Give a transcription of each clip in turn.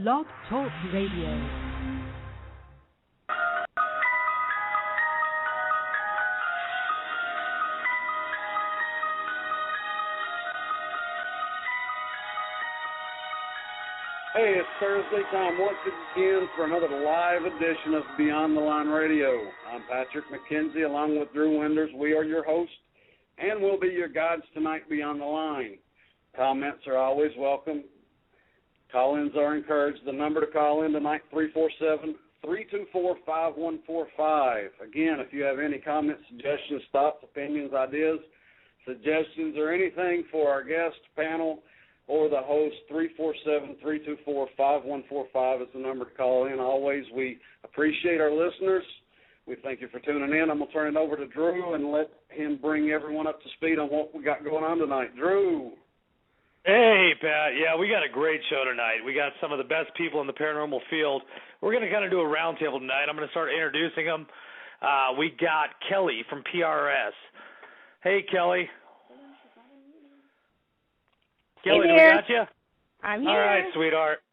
Blog Talk Radio. Hey, it's Thursday time once again for another live edition of Beyond the Line Radio. I'm Patrick McKenzie along with Drew Wenders. We are your hosts, and we'll be your guides tonight beyond the line. Comments are always welcome. Call-ins are encouraged. The number to call in tonight, 347-324-5145. Again, if you have any comments, suggestions, thoughts, opinions, ideas, suggestions, or anything for our guest panel or the host, 347-324-5145 is the number to call in. Always, we appreciate our listeners. We thank you for tuning in. I'm going to turn it over to Drew and let him bring everyone up to speed on what we got going on tonight. Drew. Hey, Pat. Yeah, we got a great show tonight. We got some of the best people in the paranormal field. We're going to kind of do a roundtable tonight. I'm going to start introducing them. We got Kelly from PRS. Hey, Kelly. Kelly, do we got you? I'm here. All right, sweetheart.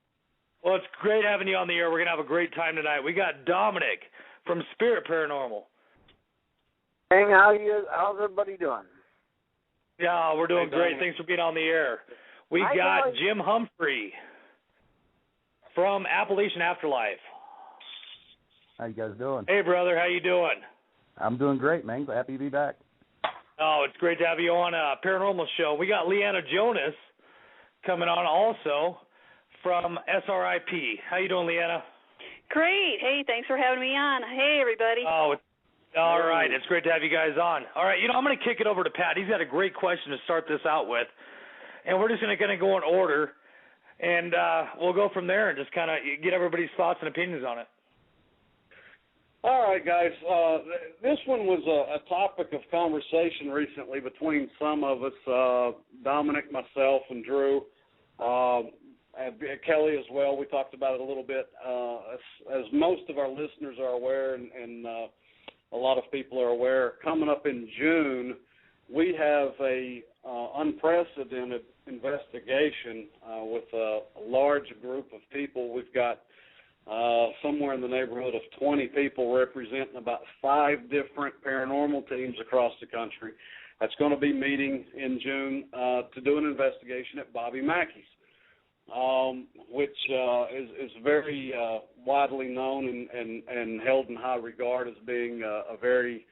Well, it's great having you on the air. We're going to have a great time tonight. We got Dominic from Spirit Paranormal. Hey, how's everybody doing? Yeah, we're doing great. Thanks for being on the air. We got Jim Humphrey from Appalachian Afterlife. How you guys doing? Hey, brother. How you doing? I'm doing great, man. Happy to be back. Oh, it's great to have you on a paranormal show. We got LeeAnna Jonas coming on also from SRIP. How you doing, LeeAnna? Great. Hey, thanks for having me on. Hey, everybody. Oh, all right. It's great to have you guys on. All right, I'm going to kick it over to Pat. He's got a great question to start this out with, and we're just going to go in order, and we'll go from there and just kind of get everybody's thoughts and opinions on it. All right, guys. This one was a topic of conversation recently between some of us, Dominic, myself, and Drew, and Kelly as well. We talked about it a little bit. As most of our listeners are aware, and a lot of people are aware, coming up in June, we have a unprecedented investigation with a large group of people. We've got somewhere in the neighborhood of 20 people representing about 5 different paranormal teams across the country. That's going to be meeting in June to do an investigation at Bobby Mackey's, which is very widely known and held in high regard as being a very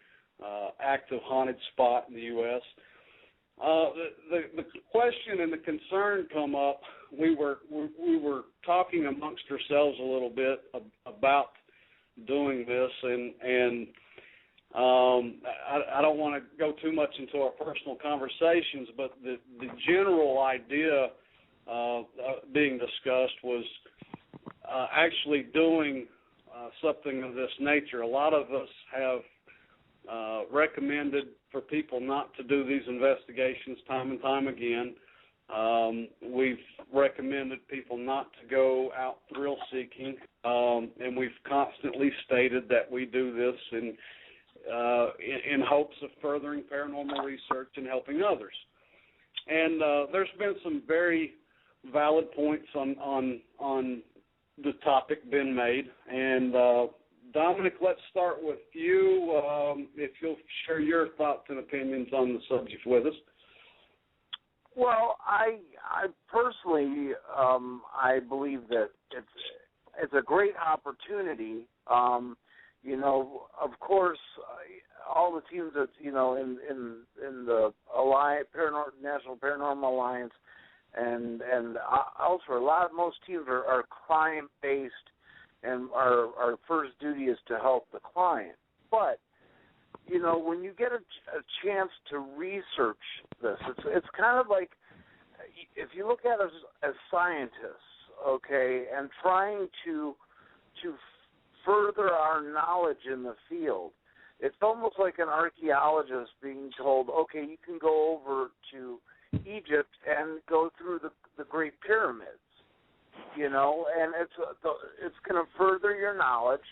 active haunted spot in the U.S. The question and the concern come up. We were talking amongst ourselves a little bit about doing this, and I don't want to go too much into our personal conversations, but the general idea being discussed was actually doing something of this nature. A lot of us have recommended for people not to do these investigations time and time again. We've recommended people not to go out thrill seeking, and we've constantly stated that we do this in hopes of furthering paranormal research and helping others. And there's been some very valid points on the topic been made. And Dominic, let's start with you. If you'll share your thoughts and opinions on the subject with us. Well, I personally, I believe that it's a great opportunity. Of course, all the teams that in the National Paranormal Alliance and elsewhere, most teams are client based, and our first duty is to help the client. But when you get a chance to research this, it's kind of like if you look at us as scientists, okay, and trying to further our knowledge in the field. It's almost like an archaeologist being told, okay, you can go over to Egypt and go through the Great Pyramids, and it's going to further your knowledge.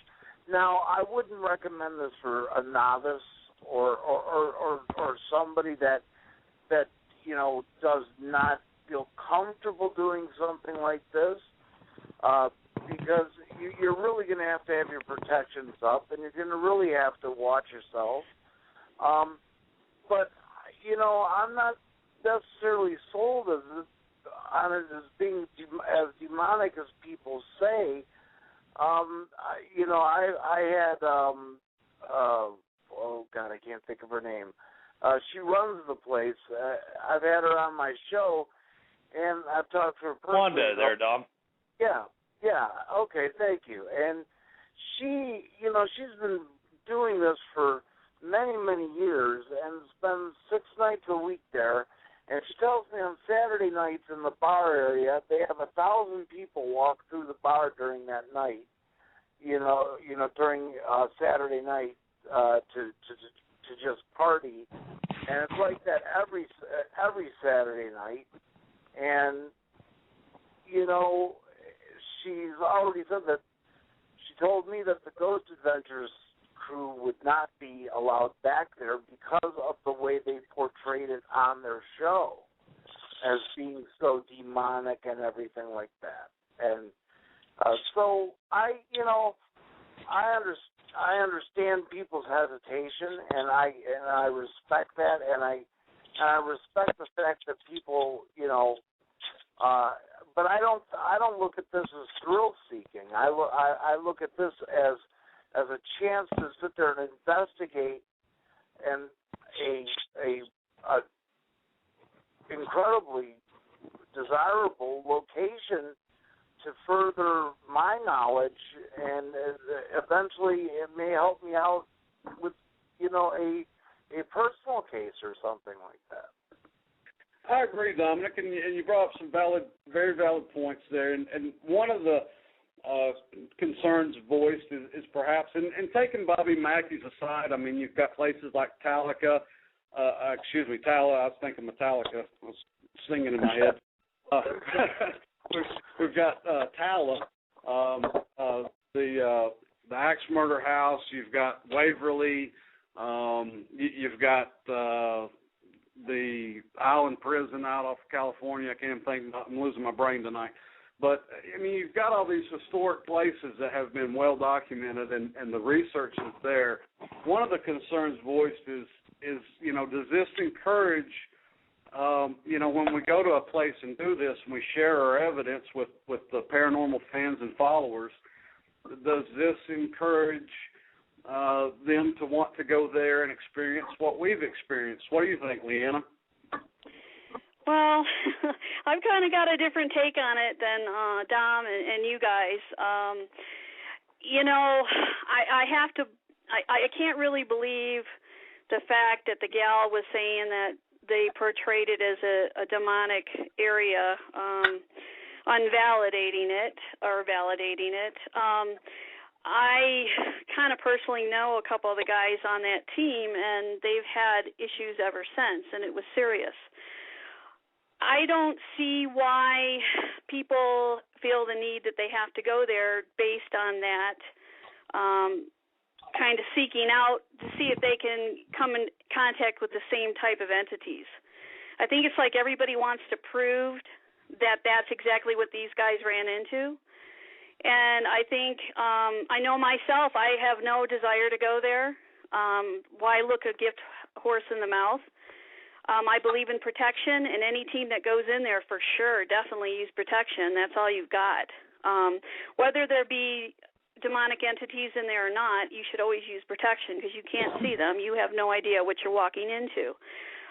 Now, I wouldn't recommend this for a novice or somebody that does not feel comfortable doing something like this. because you're really going to have your protections up, and you're going to really have to watch yourself. But, I'm not necessarily sold on it as being as demonic as people say. I had, oh, God, I can't think of her name. She runs the place. I've had her on my show, and I've talked to her personally. Wanda there, Dom. Yeah, okay, thank you. And she, she's been doing this for many, many years and spends 6 nights a week there. And she tells me on Saturday nights in the bar area, they have 1,000 people walk through the bar during that night. During Saturday night to just party, and it's like that every Saturday night. And she's already said that she told me that the Ghost Adventures crew would not be allowed back there because of the way they portrayed it on their show as being so demonic and everything like that. And so I understand people's hesitation, and I respect that, and I respect the fact that people, but I don't look at this as thrill seeking. I look at this as a chance to sit there and investigate and a incredibly desirable location to further my knowledge, and eventually it may help me out with, a personal case or something like that. I agree, Dominic, and you brought up some very valid points there. And one of the concerns voiced is perhaps, and taking Bobby Mackey's aside, I mean, you've got places like Tala, I was thinking Metallica. I was singing in my head. We've got Tala, the Axe Murder House. You've got Waverly. You've got the Island Prison out off California. I can't even think. I'm losing my brain tonight. But I mean, you've got all these historic places that have been well documented, and the research is there. One of the concerns voiced is does this encourage? When we go to a place and do this, and we share our evidence with the paranormal fans and followers, does this encourage them to want to go there and experience what we've experienced? What do you think, LeeAnna? Well, I've kind of got a different take on it than Dom and you guys. I can't really believe the fact that the gal was saying that they portrayed it as a demonic area, validating it. I kind of personally know a couple of the guys on that team, and they've had issues ever since, and it was serious. I don't see why people feel the need that they have to go there based on that, kind of seeking out to see if they can come in contact with the same type of entities. I think it's like everybody wants to prove that that's exactly what these guys ran into. And I think, I know myself, I have no desire to go there. Why look a gift horse in the mouth? I believe in protection, and any team that goes in there for sure definitely use protection. That's all you've got. Whether there be demonic entities in there or not, you should always use protection because you can't see them. You have no idea what you're walking into.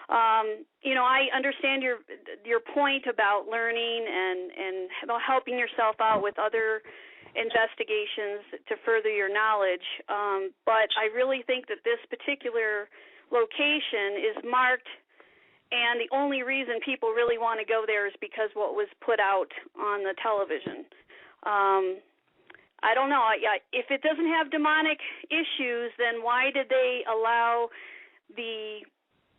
I understand your point about learning and helping yourself out with other investigations to further your knowledge, but I really think that this particular location is marked, and the only reason people really want to go there is because what was put out on the television. I don't know. If it doesn't have demonic issues, then why did they allow the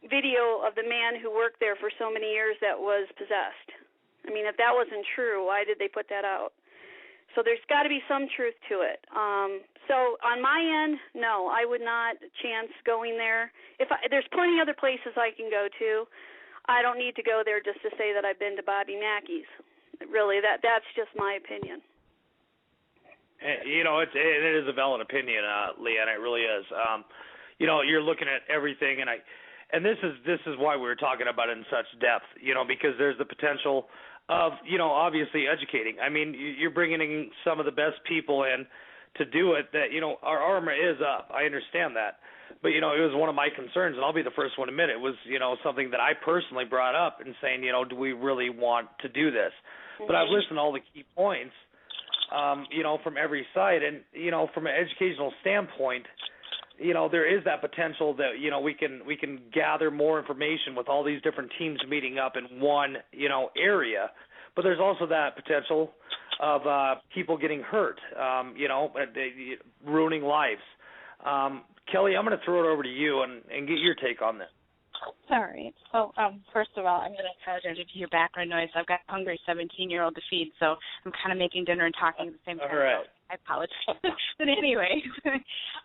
video of the man who worked there for so many years that was possessed? I mean, if that wasn't true, why did they put that out? So there's got to be some truth to it. So on my end, no, I would not chance going there. There's plenty other places I can go to. I don't need to go there just to say that I've been to Bobby Mackey's. Really, that's just my opinion. It is a valid opinion, LeeAnna. It really is. You're looking at everything, and this is why we were talking about it in such depth. Because there's the potential of, obviously educating. I mean, you're bringing in some of the best people in to do it. That our armor is up. I understand that, but it was one of my concerns, and I'll be the first one to admit it was something that I personally brought up and saying, do we really want to do this? But I've listened to all the key points. From every side, and from an educational standpoint, there is that potential that we can gather more information with all these different teams meeting up in one area, but there's also that potential of people getting hurt, ruining lives. Kelly, I'm going to throw it over to you and get your take on this. All right. So, first of all, I'm going to apologize if you hear background noise. I've got a hungry 17-year-old to feed, so I'm kind of making dinner and talking at the same time. All right. So I apologize. But anyway,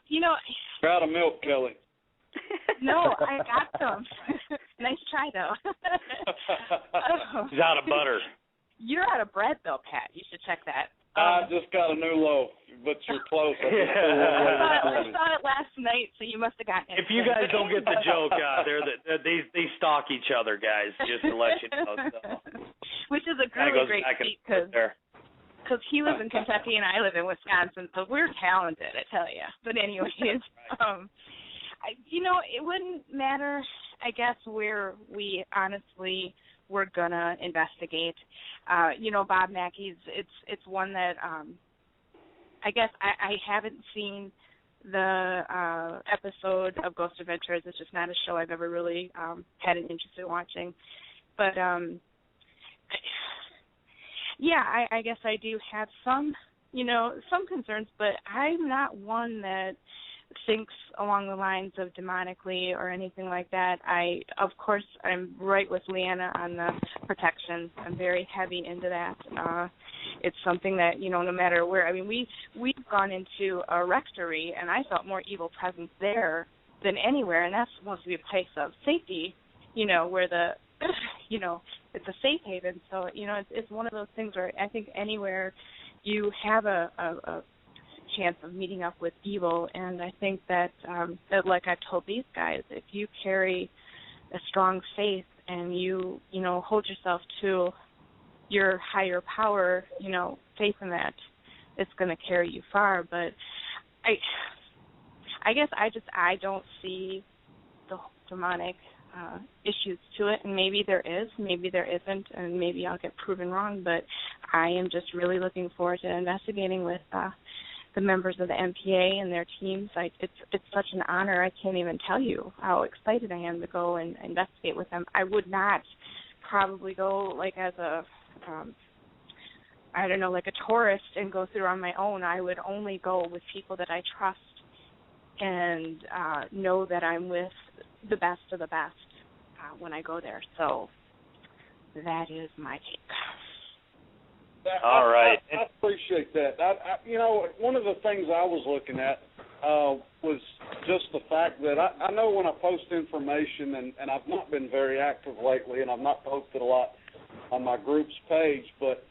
You're out of milk, Kelly. No, I got some. Nice try, though. He's out of butter. You're out of bread, though, Pat. You should check that. I just got a new loaf, but you're close. I saw it last night, so you must have gotten it. If you guys don't get the joke, they stalk each other, guys, just to let you know. So. Which is a really great feat because he lives in Kentucky and I live in Wisconsin, so we're talented, I tell you. But anyways, it wouldn't matter, I guess, where we honestly we're gonna investigate. Bob Mackey's it's one that I guess I haven't seen the episode of Ghost Adventures. It's just not a show I've ever really had an interest in watching. But I guess I do have some concerns, but I'm not one that thinks along the lines of demonically or anything like that. Of course, I'm right with LeeAnna on the protection. I'm very heavy into that. It's something that, no matter where, we've gone into a rectory, and I felt more evil presence there than anywhere, and that's supposed to be a place of safety, where it's a safe haven. So, it's one of those things where I think anywhere you have a chance of meeting up with evil, and I think that like I've told these guys, if you carry a strong faith and you hold yourself to your higher power, faith in that, it's going to carry you far. But I guess I don't see the demonic issues to it, and maybe there is, maybe there isn't, and maybe I'll get proven wrong, but I am just really looking forward to investigating with the members of the MPA and their teams. It's such an honor. I can't even tell you how excited I am to go and investigate with them. I would not probably go like as a, like a tourist and go through on my own. I would only go with people that I trust and know that I'm with the best of the best when I go there. So that is my take. All right. I appreciate that. One of the things I was looking at was just the fact that I know when I post information, and I've not been very active lately, and I've not posted a lot on my group's page, but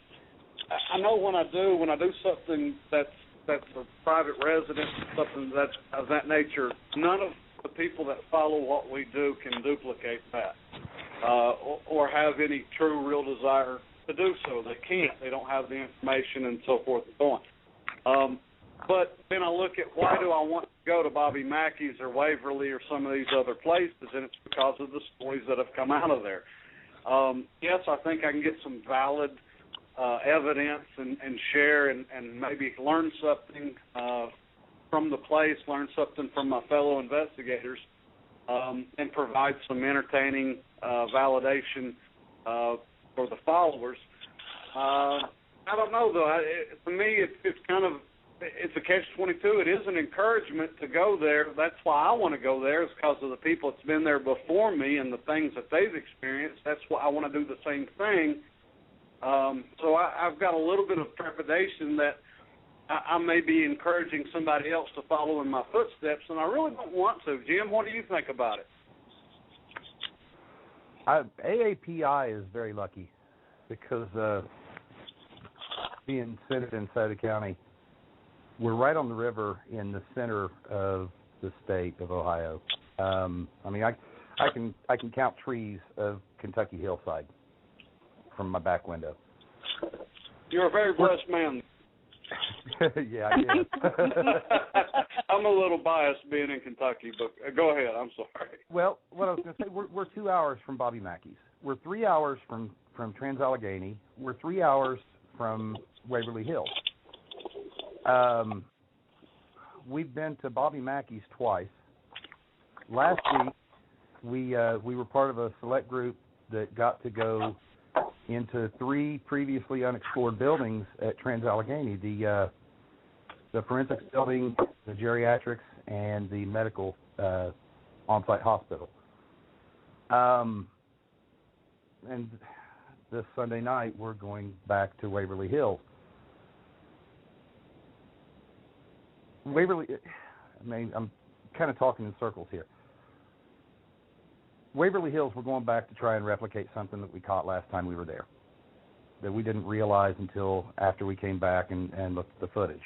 I know when I do something that's a private residence, something that's of that nature, none of the people that follow what we do can duplicate that or have any true, real desire to do so. They can't. They don't have the information and so forth and so on. But then I look at why do I want to go to Bobby Mackey's or Waverly or some of these other places, and it's because of the stories that have come out of there. Yes, I think I can get some valid evidence and share and maybe learn something from the place, learn something from my fellow investigators, and provide some entertaining validation for the followers. I don't know, though. For me, it's a catch-22. It is an encouragement to go there. That's why I want to go there, is because of the people that's been there before me and the things that they've experienced. That's why I want to do the same thing. So I've got a little bit of trepidation that I may be encouraging somebody else to follow in my footsteps, and I really don't want to. Jim, what do you think about it? AAPI is very lucky because being centered inside the county, we're right on the river in the center of the state of Ohio. I mean, I can count trees of Kentucky hillside from my back window. You're a very blessed man. Yeah, I guess. I'm a little biased being in Kentucky, but go ahead. I'm sorry. Well, what I was going to say, we're 2 hours from Bobby Mackey's. We're 3 hours from Trans-Allegheny. We're 3 hours from Waverly Hills. We've been to Bobby Mackey's twice. Last week, we were part of a select group that got to go into 3 previously unexplored buildings at Trans-Allegheny, the forensics building, the geriatrics, and the medical on-site hospital. And this Sunday night, we're going back to Waverly Hills. Waverly, I mean, I'm kind of talking in circles here. Waverly Hills, we're going back to try and replicate something that we caught last time we were there, that we didn't realize until after we came back and looked at the footage.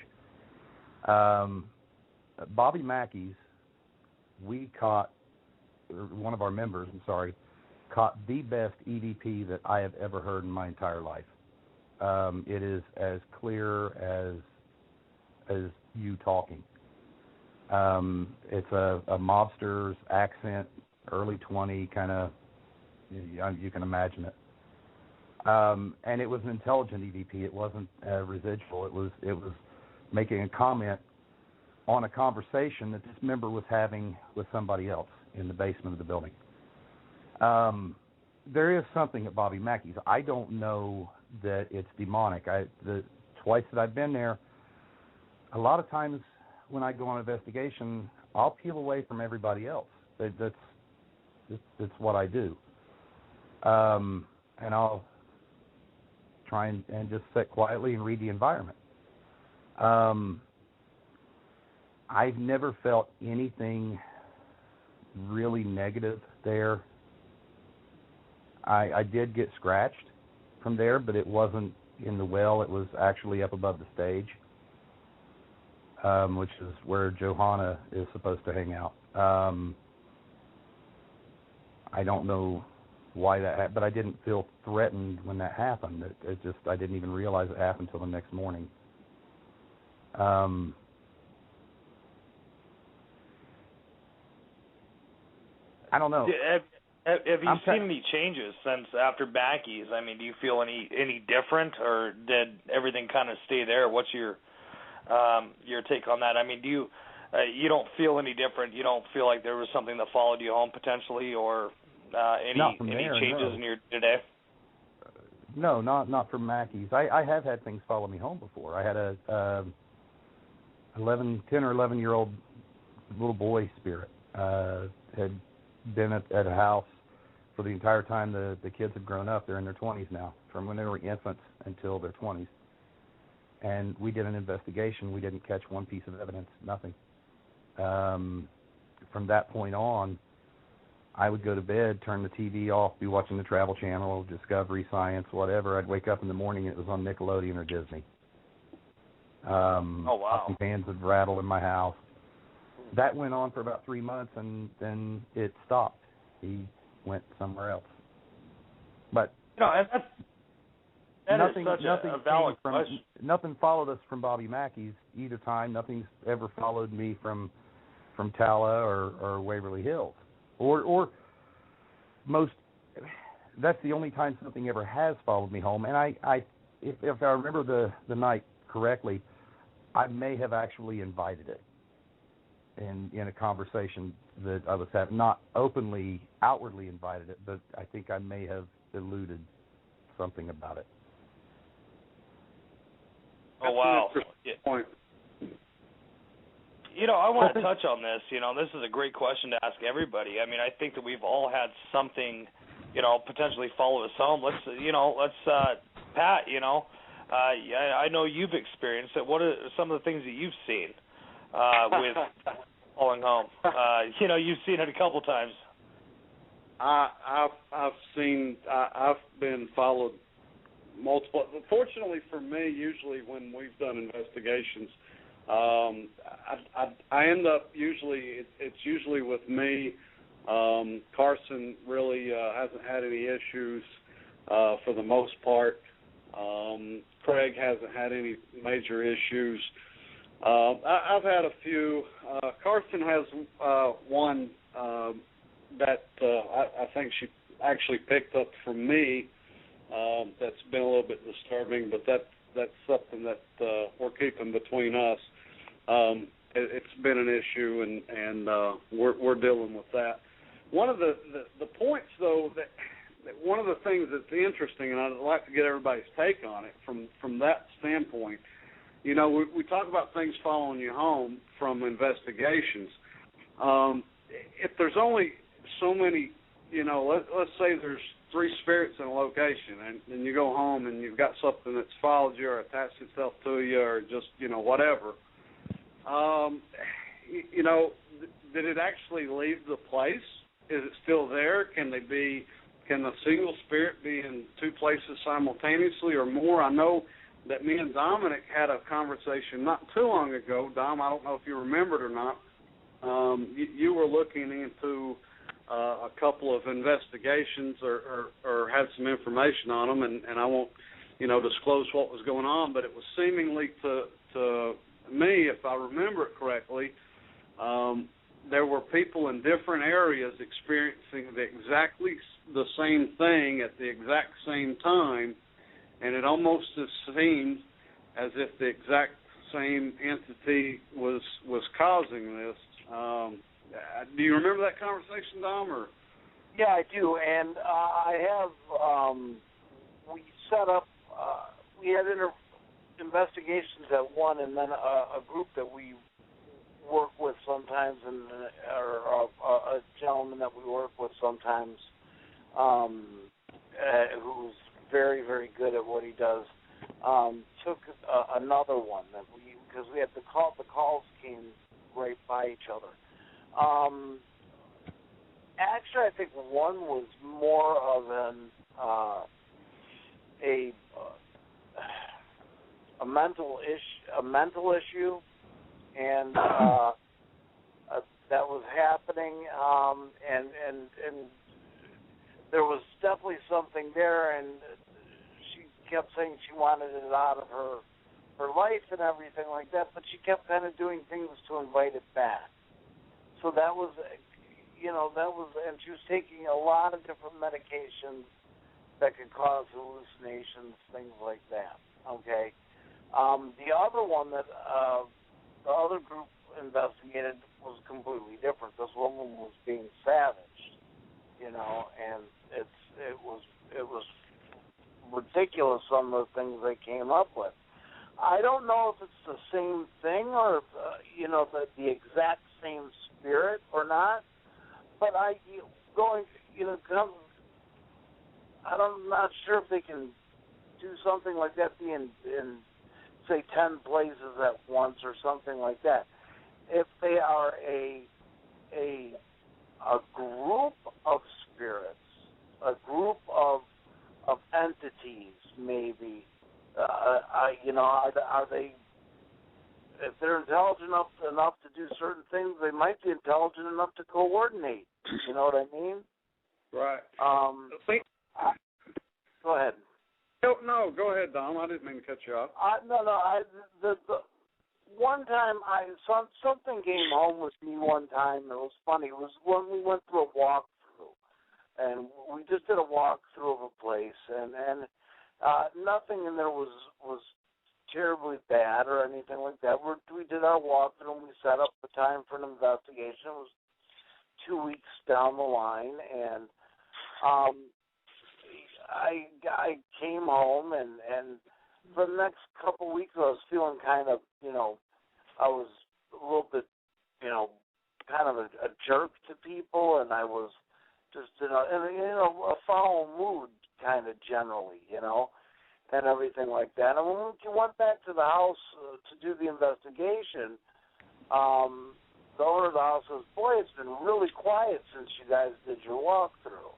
Bobby Mackey's, we caught, one of our members, caught the best EVP that I have ever heard in my entire life. It is as clear as you talking. It's a mobster's accent, early 20, kind of, you can imagine it. And it was an intelligent EVP. It wasn't residual. It was making a comment on a conversation that this member was having with somebody else in the basement of the building. There is something at Bobby Mackey's. I don't know that it's demonic. The twice that I've been there, a lot of times when I go on investigation, I'll peel away from everybody else. That's what I do. And I'll try and just sit quietly and read the environment. I've never felt anything really negative there. I did get scratched from there, but it wasn't in the well. It was actually up above the stage, which is where Johanna is supposed to hang out. I don't know why that happened, but I didn't feel threatened when that happened. It just, I didn't even realize it happened until the next morning. I don't know. Have you seen any changes since after Mackey's? I mean, do you feel any different, or did everything kind of stay there? What's your take on that? I mean, do you don't feel any different? You don't feel like there was something that followed you home potentially, or any changes in your today? No, not from Mackey's. I have had things follow me home before. I had a 10 or 11-year-old little boy spirit had been at a house for the entire time the kids had grown up. They're in their 20s now, from when they were infants until their 20s. And we did an investigation. We didn't catch one piece of evidence, nothing. From that point on, I would go to bed, turn the TV off, be watching the Travel Channel, Discovery, Science, whatever. I'd wake up in the morning and it was on Nickelodeon or Disney. Oh, wow. Some pans would rattle in my house. That went on for about 3 months, and then it stopped. He went somewhere else. But that nothing, is such a valid question. Nothing followed us from Bobby Mackey's either time. Nothing's ever followed me from Tala or Waverly Hills. Or most, that's the only time something ever has followed me home. And if I remember the night correctly, I may have actually invited it in a conversation that I was having. Not openly, outwardly invited it, but I think I may have alluded something about it. Oh, wow. Point. I want to touch on this. This is a great question to ask everybody. I mean, I think that we've all had something, potentially follow us home. Let's Pat, I know you've experienced it. What are some of the things that you've seen with following home? You've seen it a couple times. I've been followed multiple. Fortunately for me, usually when we've done investigations, I end up it's usually with me. Carson really hasn't had any issues for the most part. Craig hasn't had any major issues. I've had a few. Carson has one that I think she actually picked up from me. That's been a little bit disturbing, but that's something that we're keeping between us. It's been an issue, and we're dealing with that. One of the points, though, that one of the things that's interesting, and I'd like to get everybody's take on it from that standpoint. You know, we talk about things following you home from investigations. If there's only so many, you know, let's say there's 3 spirits in a location, and you go home and you've got something that's followed you or attached itself to you or just, you know, whatever. You know, did it actually leave the place? Is it still there? Can a single spirit be in 2 places simultaneously or more? I know that me and Dominic had a conversation not too long ago. Dom, I don't know if you remembered or not. You were looking into a couple of investigations or had some information on them, and I won't, you know, disclose what was going on, but it was seemingly to me, if I remember it correctly, there were people in different areas experiencing exactly the same thing at the exact same time, and it almost seemed as if the exact same entity was causing this. Do you remember that conversation, Dom? Or? Yeah, I do, and I have. We set up. We had investigations at one, and then a group that we work with sometimes, and or a gentleman that we work with sometimes, who's very, very good at what he does. Took another one that because we had the calls came right by each other. Actually, I think one was more of a mental issue, and that was happening, and there was definitely something there, and she kept saying she wanted it out of her life and everything like that, but she kept kind of doing things to invite it back. So that was, and she was taking a lot of different medications that could cause hallucinations, things like that. Okay. The other one that the other group investigated was completely different. This woman was being savaged, and it was ridiculous, some of the things they came up with. I don't know if it's the same thing or if, the exact same spirit or not, but I'm not sure if they can do something like that, be in say 10 places at once or something like that. If they are a group of spirits, a group of entities, maybe, are they? If they're intelligent enough to do certain things, they might be intelligent enough to coordinate. You know what I mean? Right. Go ahead. No, go ahead, Dom. I didn't mean to cut you off. The one time something came home with me one time. It was funny. It was when we went through a walkthrough, and we just did a walkthrough of a place, and nothing in there was terribly bad or anything like that. We did our walkthrough, and we set up the time for an investigation. It was 2 weeks down the line, and I came home, and for the next couple of weeks I was feeling kind of, I was a little bit, kind of a jerk to people, and I was just in a foul mood kind of generally, and everything like that. And when we went back to the house to do the investigation, the owner of the house says, "Boy, it's been really quiet since you guys did your walkthrough."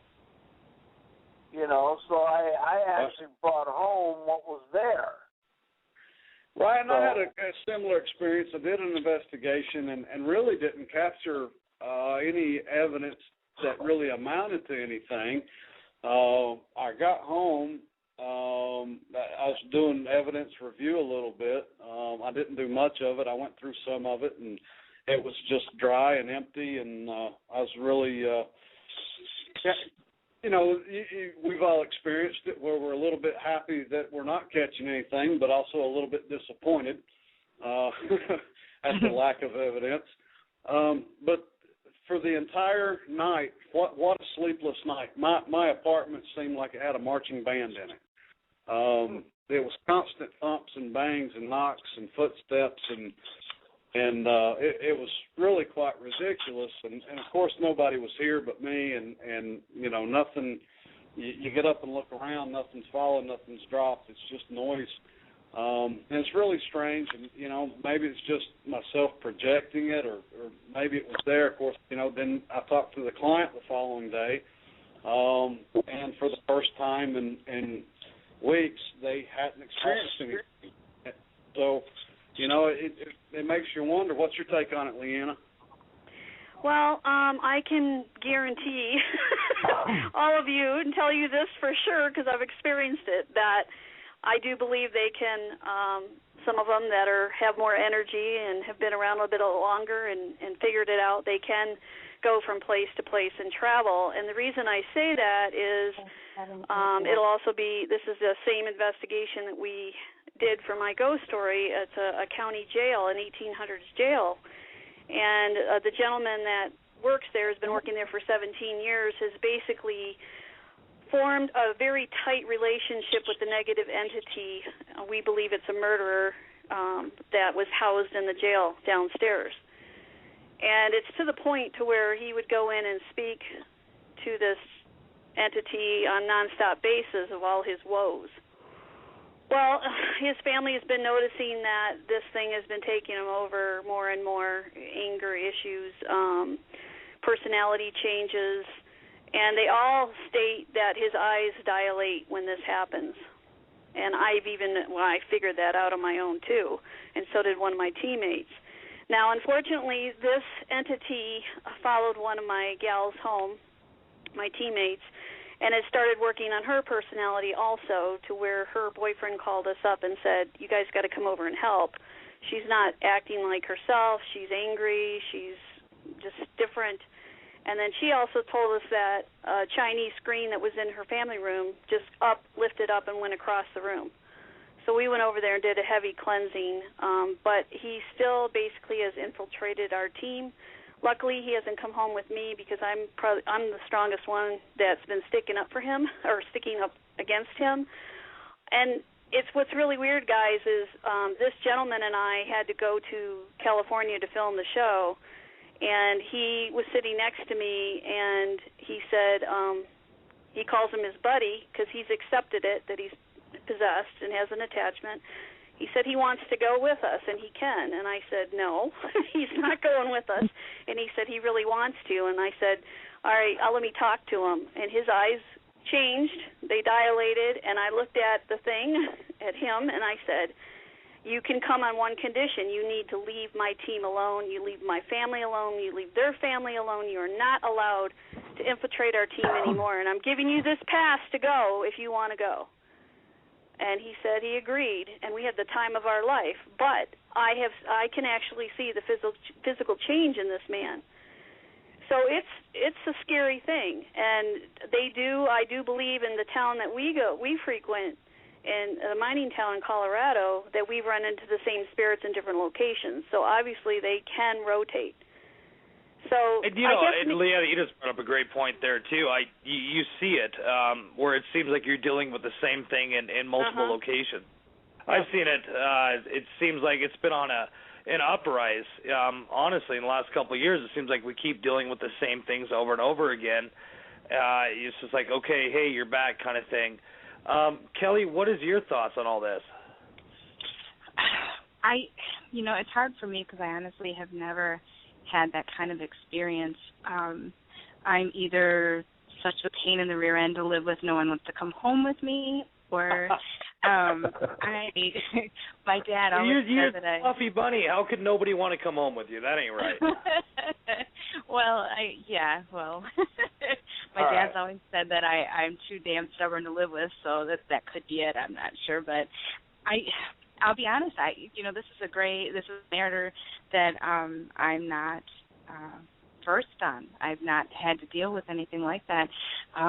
So I actually brought home what was there. Right, and I had a similar experience. I did an investigation and really didn't capture any evidence that really amounted to anything. I got home. I was doing evidence review a little bit. I didn't do much of it. I went through some of it, and it was just dry and empty, and I was really, we've all experienced it where we're a little bit happy that we're not catching anything, but also a little bit disappointed at the lack of evidence. But for the entire night, what a sleepless night. My apartment seemed like it had a marching band in it. There was constant thumps and bangs and knocks and footsteps, and it was really quite ridiculous. And of course, nobody was here but me, and nothing. You get up and look around, nothing's fallen, nothing's dropped. It's just noise. And it's really strange, and, maybe it's just myself projecting it, or maybe it was there. Of course, then I talked to the client the following day, and for the first time in weeks, they hadn't experienced anything. So, it makes you wonder. What's your take on it, LeeAnna? Well, I can guarantee all of you and tell you this for sure, because I've experienced it, that I do believe they can, some of them that have more energy and have been around a little bit longer and figured it out, they can go from place to place and travel. And the reason I say that is it'll also be, this is the same investigation that we did for my ghost story. It's a county jail, an 1800s jail. And the gentleman that works there has been working there for 17 years, has basically formed a very tight relationship with the negative entity. We believe it's a murderer that was housed in the jail downstairs. And it's to the point to where he would go in and speak to this entity on a nonstop basis of all his woes. Well, his family has been noticing that this thing has been taking him over more and more, anger issues, personality changes, and they all state that his eyes dilate when this happens. And I figured that out on my own, too, and so did one of my teammates. Now, unfortunately, this entity followed one of my gals home, my teammates, and it started working on her personality also, to where her boyfriend called us up and said, you guys got to come over and help. She's not acting like herself. She's angry. She's just different. And then she also told us that a Chinese screen that was in her family room just lifted up and went across the room. So we went over there and did a heavy cleansing, but he still basically has infiltrated our team. Luckily, he hasn't come home with me, because I'm the strongest one that's been sticking up for him, or sticking up against him. And what's really weird, guys, is this gentleman and I had to go to California to film the show, and he was sitting next to me, and he said he calls him his buddy because he's accepted it, that he's possessed and has an attachment. He said he wants to go with us, and he can. And I said, no, he's not going with us. And he said he really wants to. And I said, all right, let me talk to him. And his eyes changed. They dilated. And I looked at the thing, at him, and I said, you can come on one condition. You need to leave my team alone. You leave my family alone. You leave their family alone. You are not allowed to infiltrate our team anymore. And I'm giving you this pass to go if you want to go. And he said he agreed, and we had the time of our life. But I can actually see the physical change in this man. So it's a scary thing. And I do believe in the town that we frequent, in the mining town in Colorado, that we've run into the same spirits in different locations. So obviously they can rotate. So, and LeeAnna, you just brought up a great point there too. You see it where it seems like you're dealing with the same thing in multiple locations. I've seen it. It seems like it's been on an uprise. Honestly, in the last couple of years, it seems like we keep dealing with the same things over and over again. It's just like, okay, hey, you're back, kind of thing. Kelly, what is your thoughts on all this? It's hard for me because I honestly have never had that kind of experience. I'm either such a pain in the rear end to live with, no one wants to come home with me, or My dad always you're said that Fluffy Bunny. How could nobody want to come home with you? That ain't right. My dad's always said that I'm too damn stubborn to live with, so that could be it. I'm not sure, but I'll be honest. This is a matter that I'm not versed on. I've not had to deal with anything like that.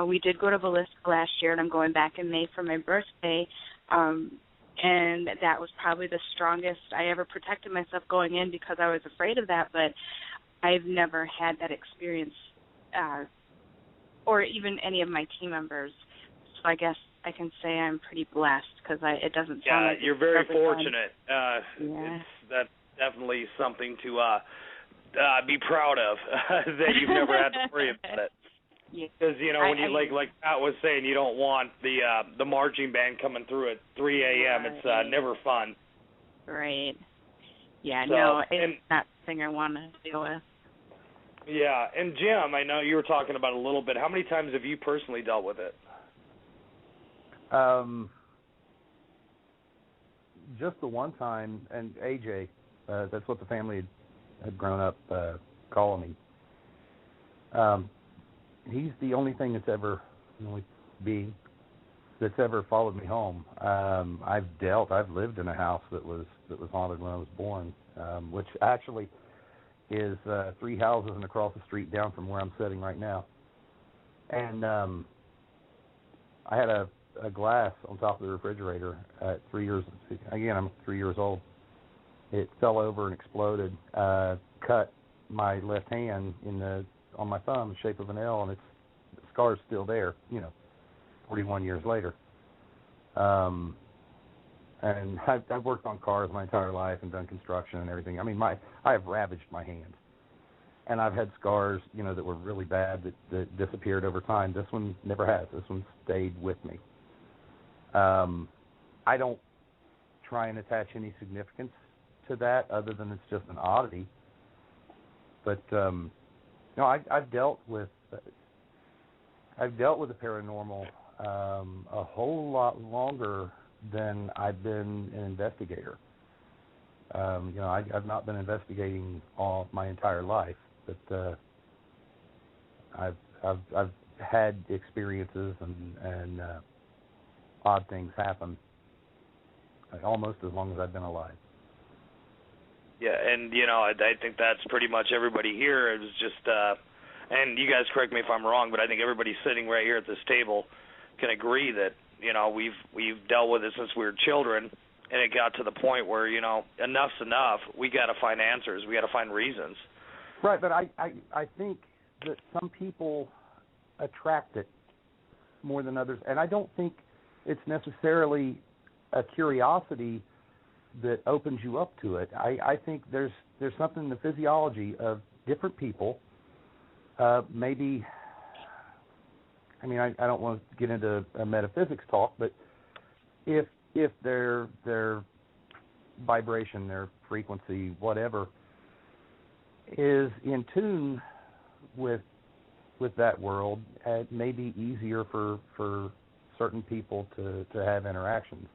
We did go to ballistic last year, and I'm going back in May for my birthday. And that was probably the strongest I ever protected myself going in because I was afraid of that. But I've never had that experience, or even any of my team members. So I guess I can say I'm pretty blessed because it doesn't sound like you're very fortunate. That's definitely something to be proud of that you've never had to worry about it. Because when you like Pat was saying, you don't want the marching band coming through at 3 a.m. It's never fun. Right. Yeah. So, no, it's not something I want to deal with. Yeah, and Jim, I know you were talking about it a little bit. How many times have you personally dealt with it? Just the one time, and AJ, that's what the family had grown up calling me. He's the only thing that's ever, that's ever followed me home. I've lived in a house that was haunted when I was born, which actually is 3 houses and across the street down from where I'm sitting right now. And I had a glass on top of the refrigerator at 3 years. Again, I'm 3 years old. It fell over and exploded, cut my left hand on my thumb, the shape of an L, and the scar's still there, 41 years later. And I've worked on cars my entire life and done construction and everything. I mean, I have ravaged my hands. And I've had scars, that were really bad that disappeared over time. This one never has. This one stayed with me. I don't try and attach any significance to that other than it's just an oddity. But, I've dealt with the paranormal a whole lot longer than I've been an investigator. I've not been investigating all my entire life, but I've had experiences and odd things happen almost as long as I've been alive. Yeah, and I think that's pretty much everybody here. It was just, and you guys correct me if I'm wrong, but I think everybody sitting right here at this table can agree that we've dealt with it since we were children, and it got to the point where enough's enough. We got to find answers. We got to find reasons. Right, but I think that some people attract it more than others, and I don't think it's necessarily a curiosity that opens you up to it. I think there's something in the physiology of different people. Maybe, I don't want to get into a metaphysics talk, but if their vibration, their frequency, whatever, is in tune with that world, it may be easier for certain people to have interactions.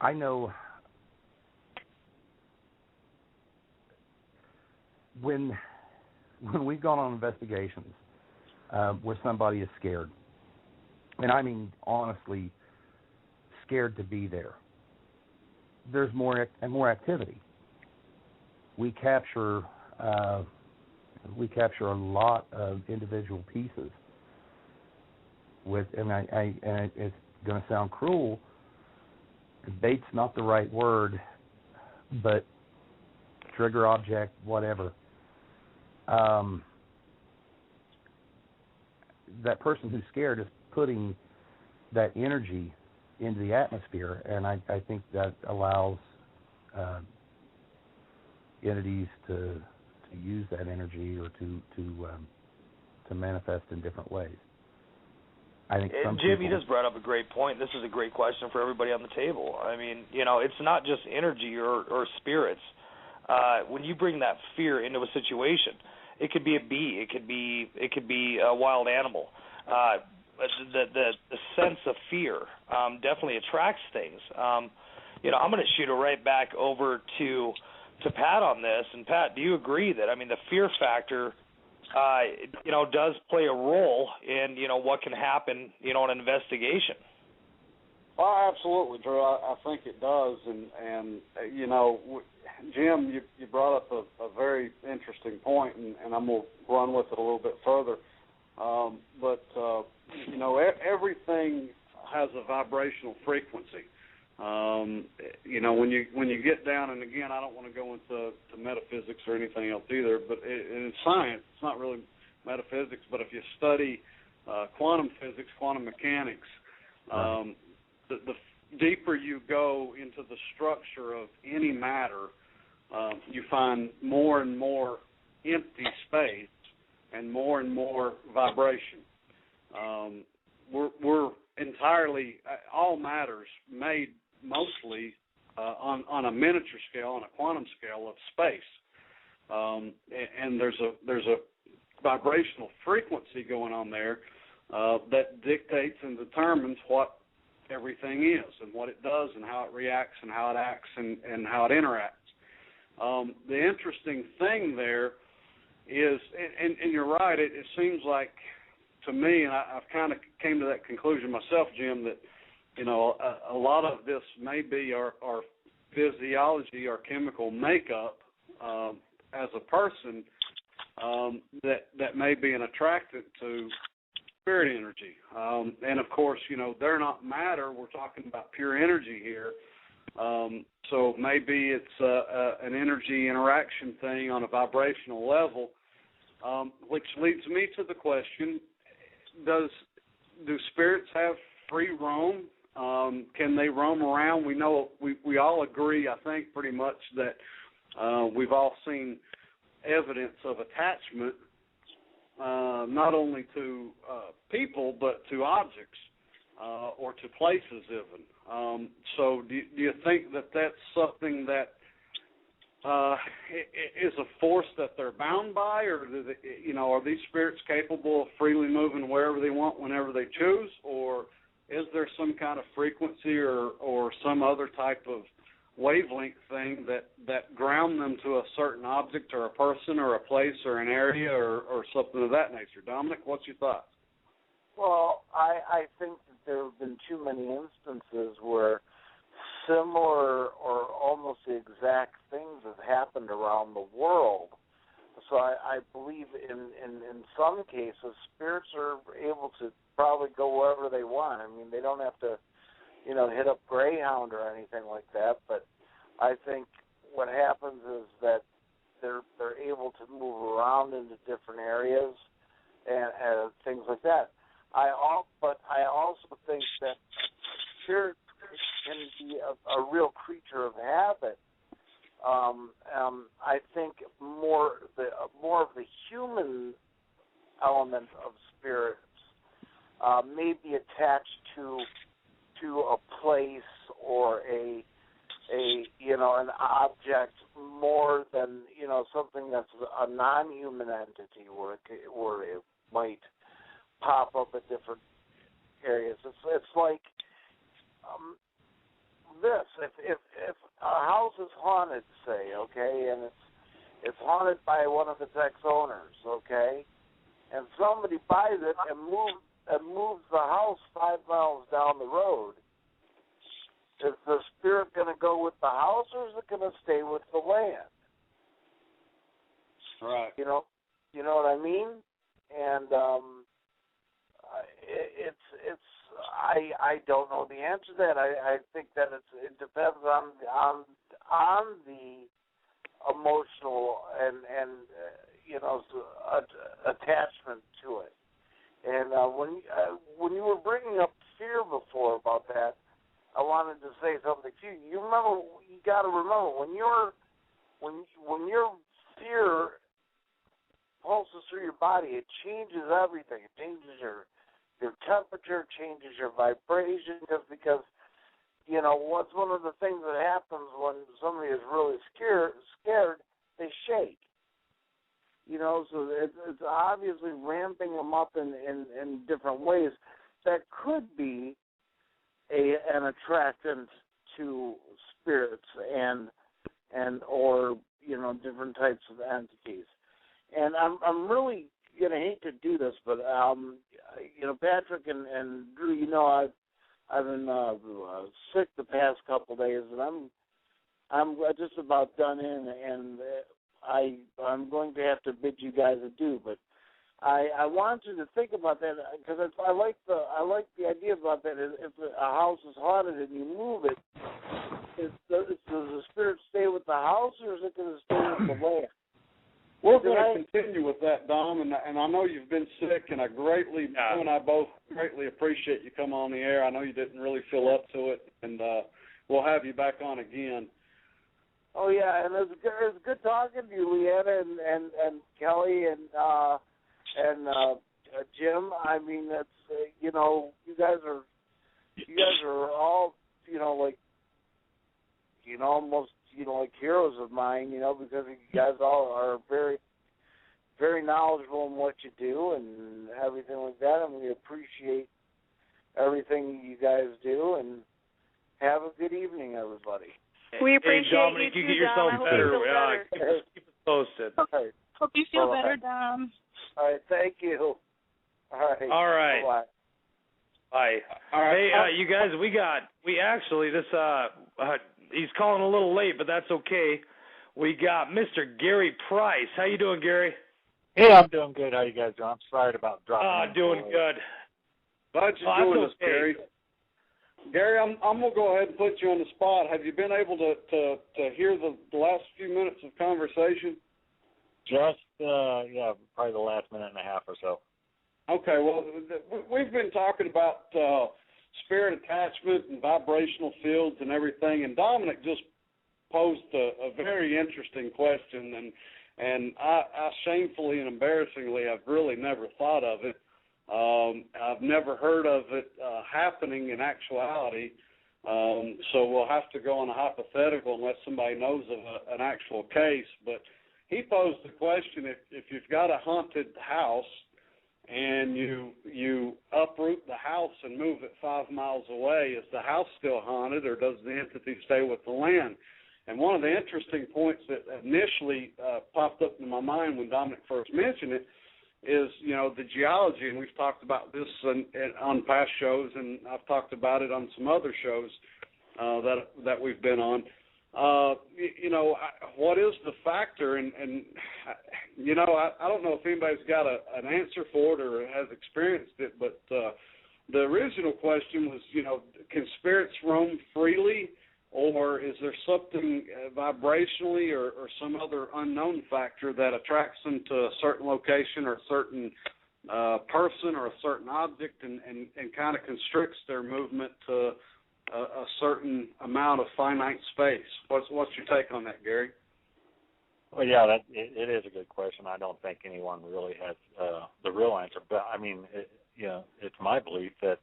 I know when we've gone on investigations where somebody is scared, and I mean honestly scared to be there, there's more activity. We capture a lot of individual pieces with, and it's going to sound cruel. Bait's not the right word, but trigger object, whatever. That person who's scared is putting that energy into the atmosphere, and I think that allows entities to use that energy or to manifest in different ways. I think Jim, you just brought up a great point. This is a great question for everybody on the table. I mean, it's not just energy or spirits. When you bring that fear into a situation, it could be a bee, it could be a wild animal. the sense of fear definitely attracts things. You know, I'm going to shoot it right back over to Pat on this. And Pat, do you agree that, I mean, the fear factor, you know, does play a role in, you know, what can happen, you know, in an investigation? Oh, absolutely, Drew. I think it does, and you know, Jim, you brought up a very interesting point, and I'm gonna run with it a little bit further. But you know, everything has a vibrational frequency. You know, when you get down, and again, I don't want to go into metaphysics or anything else either, but in science, it's not really metaphysics. But if you study quantum physics, quantum mechanics, the deeper you go into the structure of any matter, you find more and more empty space and more vibration. We're entirely, all matters made mostly on a miniature scale, on a quantum scale of space. And there's a vibrational frequency going on there that dictates and determines what everything is and what it does and how it reacts and how it acts and how it interacts. The interesting thing there is, and you're right, it seems like to me, and I've kind of came to that conclusion myself, Jim, that, you know, a lot of this may be our physiology, our chemical makeup as a person that may be an attractant to spirit energy. And, of course, you know, they're not matter. We're talking about pure energy here. So maybe it's an energy interaction thing on a vibrational level, which leads me to the question, do spirits have free roam? Can they roam around? We know, we all agree, I think, pretty much that we've all seen evidence of attachment, not only to people, but to objects or to places even. So do you think that that's something that is a force that they're bound by, or do they, you know, are these spirits capable of freely moving wherever they want, whenever they choose, or is there some kind of frequency or some other type of wavelength thing that ground them to a certain object or a person or a place or an area or something of that nature? Dominic, what's your thoughts? Well, I think that there have been too many instances where similar or almost the exact things have happened around the world. So I believe in some cases spirits are able to probably go wherever they want. I mean, they don't have to, you know, hit up Greyhound or anything like that. But I think what happens is that they're able to move around into different areas and things like that. But I also think that spirit can be a real creature of habit. I think more of the human element of spirits may be attached to a place or a you know, an object more than, you know, something that's a non-human entity where it might pop up at different areas. It's like this. If a house is haunted, say, okay, and it's haunted by one of its ex-owners, okay, and somebody buys it and moves the house 5 miles down the road, is the spirit going to go with the house, or is it going to stay with the land? Right. You know what I mean? And I don't know the answer to that. I think that it depends on the emotional and you know, attachment to it. And when you were bringing up fear before about that, I wanted to say something to you. You got to remember when your fear pulses through your body, it changes everything. It changes your temperature, changes your vibration, because you know what's one of the things that happens when somebody is really scared, they shake. You know, so it's obviously ramping them up in different ways. that could be an attractant to spirits and or different types of entities. And I'm really gonna hate to do this, but Patrick and Drew, I've been sick the past couple days, and I'm just about done in, and I'm going to have to bid you guys adieu. But I want you to think about that, because I like the idea about that. If a house is haunted and you move it, does the spirit stay with the house, or is it going to stay with the land? We're going to continue with that, Dom, and I know you've been sick, and you and I both greatly appreciate you coming on the air. I know you didn't really feel up to it, and we'll have you back on again. Oh yeah, and it's good talking to you, LeeAnna and Kelly and Jim. I mean, that's you guys are all almost like heroes of mine, because you guys all are very, very knowledgeable in what you do and everything like that, and we appreciate everything you guys do, and have a good evening, everybody. We appreciate Dominic, you get too, yourself Dom. better. Keep us posted. Okay. Hope you feel better, Dom. All right, thank you. All right. Bye. Bye. All right. Hey, you guys, he's calling a little late, but that's okay. We got Mr. Gary Price. How you doing, Gary? Hey, I'm doing good. How you guys doing? I'm sorry about dropping. Doing good. Glad you're doing this, Gary. Gary, I'm going to go ahead and put you on the spot. Have you been able to hear the last few minutes of conversation? Just, probably the last minute and a half or so. Okay, well, we've been talking about spirit attachment and vibrational fields and everything, and Dominic just posed a very interesting question, and I shamefully and embarrassingly, I've really never thought of it. I've never heard of it happening in actuality, so we'll have to go on a hypothetical unless somebody knows of an actual case. But he posed the question, if you've got a haunted house and you uproot the house and move it 5 miles away, is the house still haunted, or does the entity stay with the land? And one of the interesting points that initially popped up in my mind when Dominic first mentioned it is, the geology, and we've talked about this on past shows, and I've talked about it on some other shows that we've been on. What is the factor? And I don't know if anybody's got an answer for it or has experienced it, but the original question was, can spirits roam freely, or is there something vibrationally or some other unknown factor that attracts them to a certain location or a certain person or a certain object and kind of constricts their movement to a certain amount of finite space? What's your take on that, Gary? Well, yeah, it is a good question. I don't think anyone really has the real answer. But, I mean, it's my belief that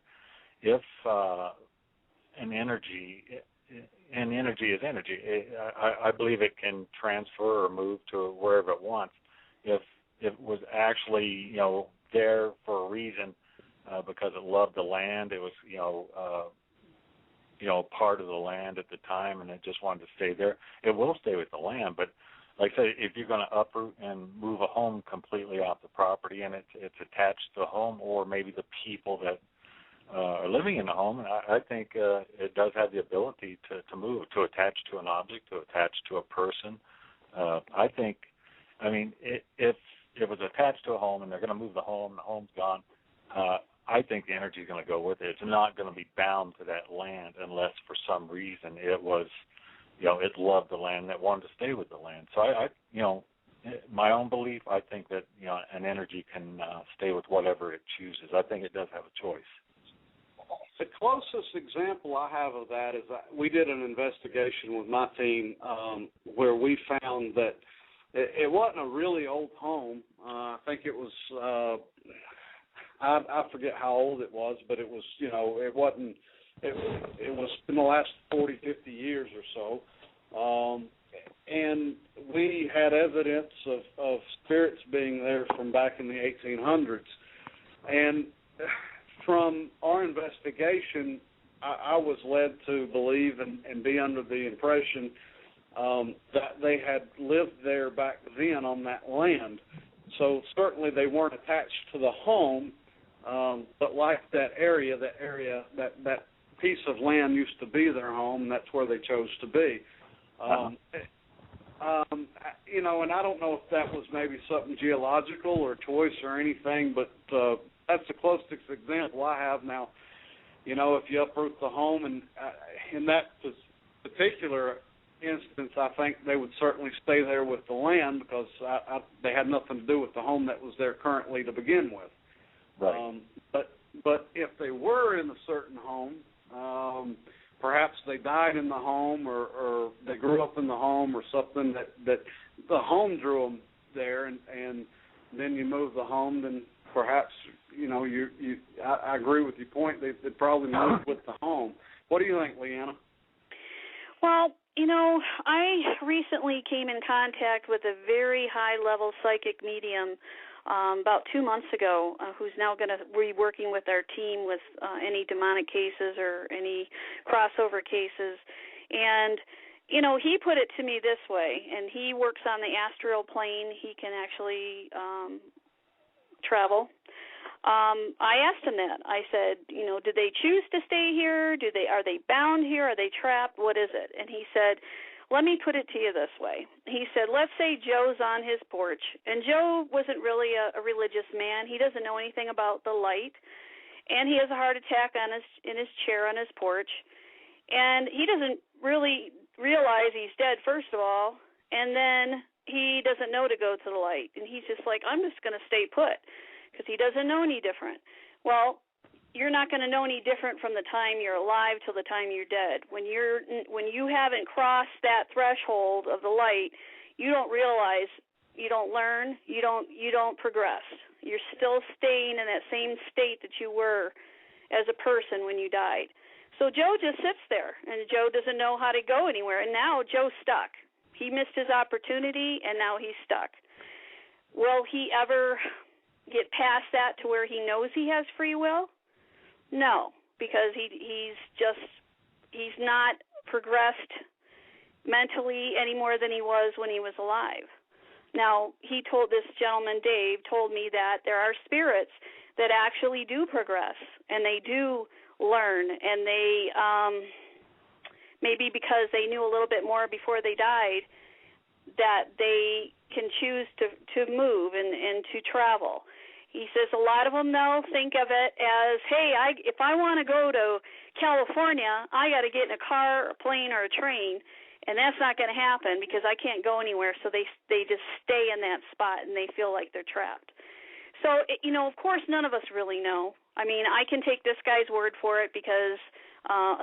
if an energy is energy, I believe it can transfer or move to wherever it wants. If it was actually, there for a reason, because it loved the land, it was, part of the land at the time, and it just wanted to stay there, it will stay with the land. But like I said, if you're going to uproot and move a home completely off the property, and it's attached to the home, or maybe the people that are living in the home, and I think it does have the ability to move, to attach to an object, to attach to a person. I think, if it was attached to a home and they're going to move the home's gone, I think the energy is going to go with it. It's not going to be bound to that land unless for some reason it was, it loved the land and it wanted to stay with the land. So my own belief, I think that, an energy can stay with whatever it chooses. I think it does have a choice. The closest example I have of that is that we did an investigation with my team where we found that it wasn't a really old home. I think it was, I forget how old it was, but it was, it wasn't, it was in the last 40, 50 years or so. And we had evidence of spirits being there from back in the 1800s. And from our investigation, I was led to believe and be under the impression that they had lived there back then on that land. So certainly they weren't attached to the home, but like that piece of land used to be their home, and that's where they chose to be. You know, and I don't know if that was maybe something geological or choice or anything, but that's the closest example I have now. You know, if you uproot the home, and in that particular instance, I think they would certainly stay there with the land because they had nothing to do with the home that was there currently to begin with. Right. But if they were in a certain home, perhaps they died in the home or they grew up in the home or something that the home drew them there, and then you move the home, then perhaps, you know, I agree with your point. They probably moved with the home. What do you think, LeeAnna? Well, you know, I recently came in contact with a very high-level psychic medium about 2 months ago, who's now going to be working with our team with any demonic cases or any crossover cases. And, you know, he put it to me this way, and he works on the astral plane. He can actually travel. I asked him that. I said, you know, did they choose to stay here? Are they bound here? Are they trapped? What is it? And he said, let me put it to you this way. He said, let's say Joe's on his porch, and Joe wasn't really a religious man. He doesn't know anything about the light, and he has a heart attack in his chair on his porch, and he doesn't really realize he's dead, first of all, and then he doesn't know to go to the light, and he's just like, I'm just going to stay put because he doesn't know any different. Well, you're not going to know any different from the time you're alive till the time you're dead. When you haven't crossed that threshold of the light, you don't realize, you don't learn, you don't progress. You're still staying in that same state that you were as a person when you died. So Joe just sits there, and Joe doesn't know how to go anywhere, and now Joe's stuck. He missed his opportunity, and now he's stuck. Will he ever get past that to where he knows he has free will? No, because he's not progressed mentally any more than he was when he was alive. Now, this gentleman, Dave, told me that there are spirits that actually do progress, and they do learn, and they, maybe because they knew a little bit more before they died, that they can choose to move and to travel. He says a lot of them, though, think of it as, hey, if I want to go to California, I got to get in a car, a plane, or a train, and that's not going to happen because I can't go anywhere. So they just stay in that spot, and they feel like they're trapped. So, you know, of course, none of us really know. I mean, I can take this guy's word for it because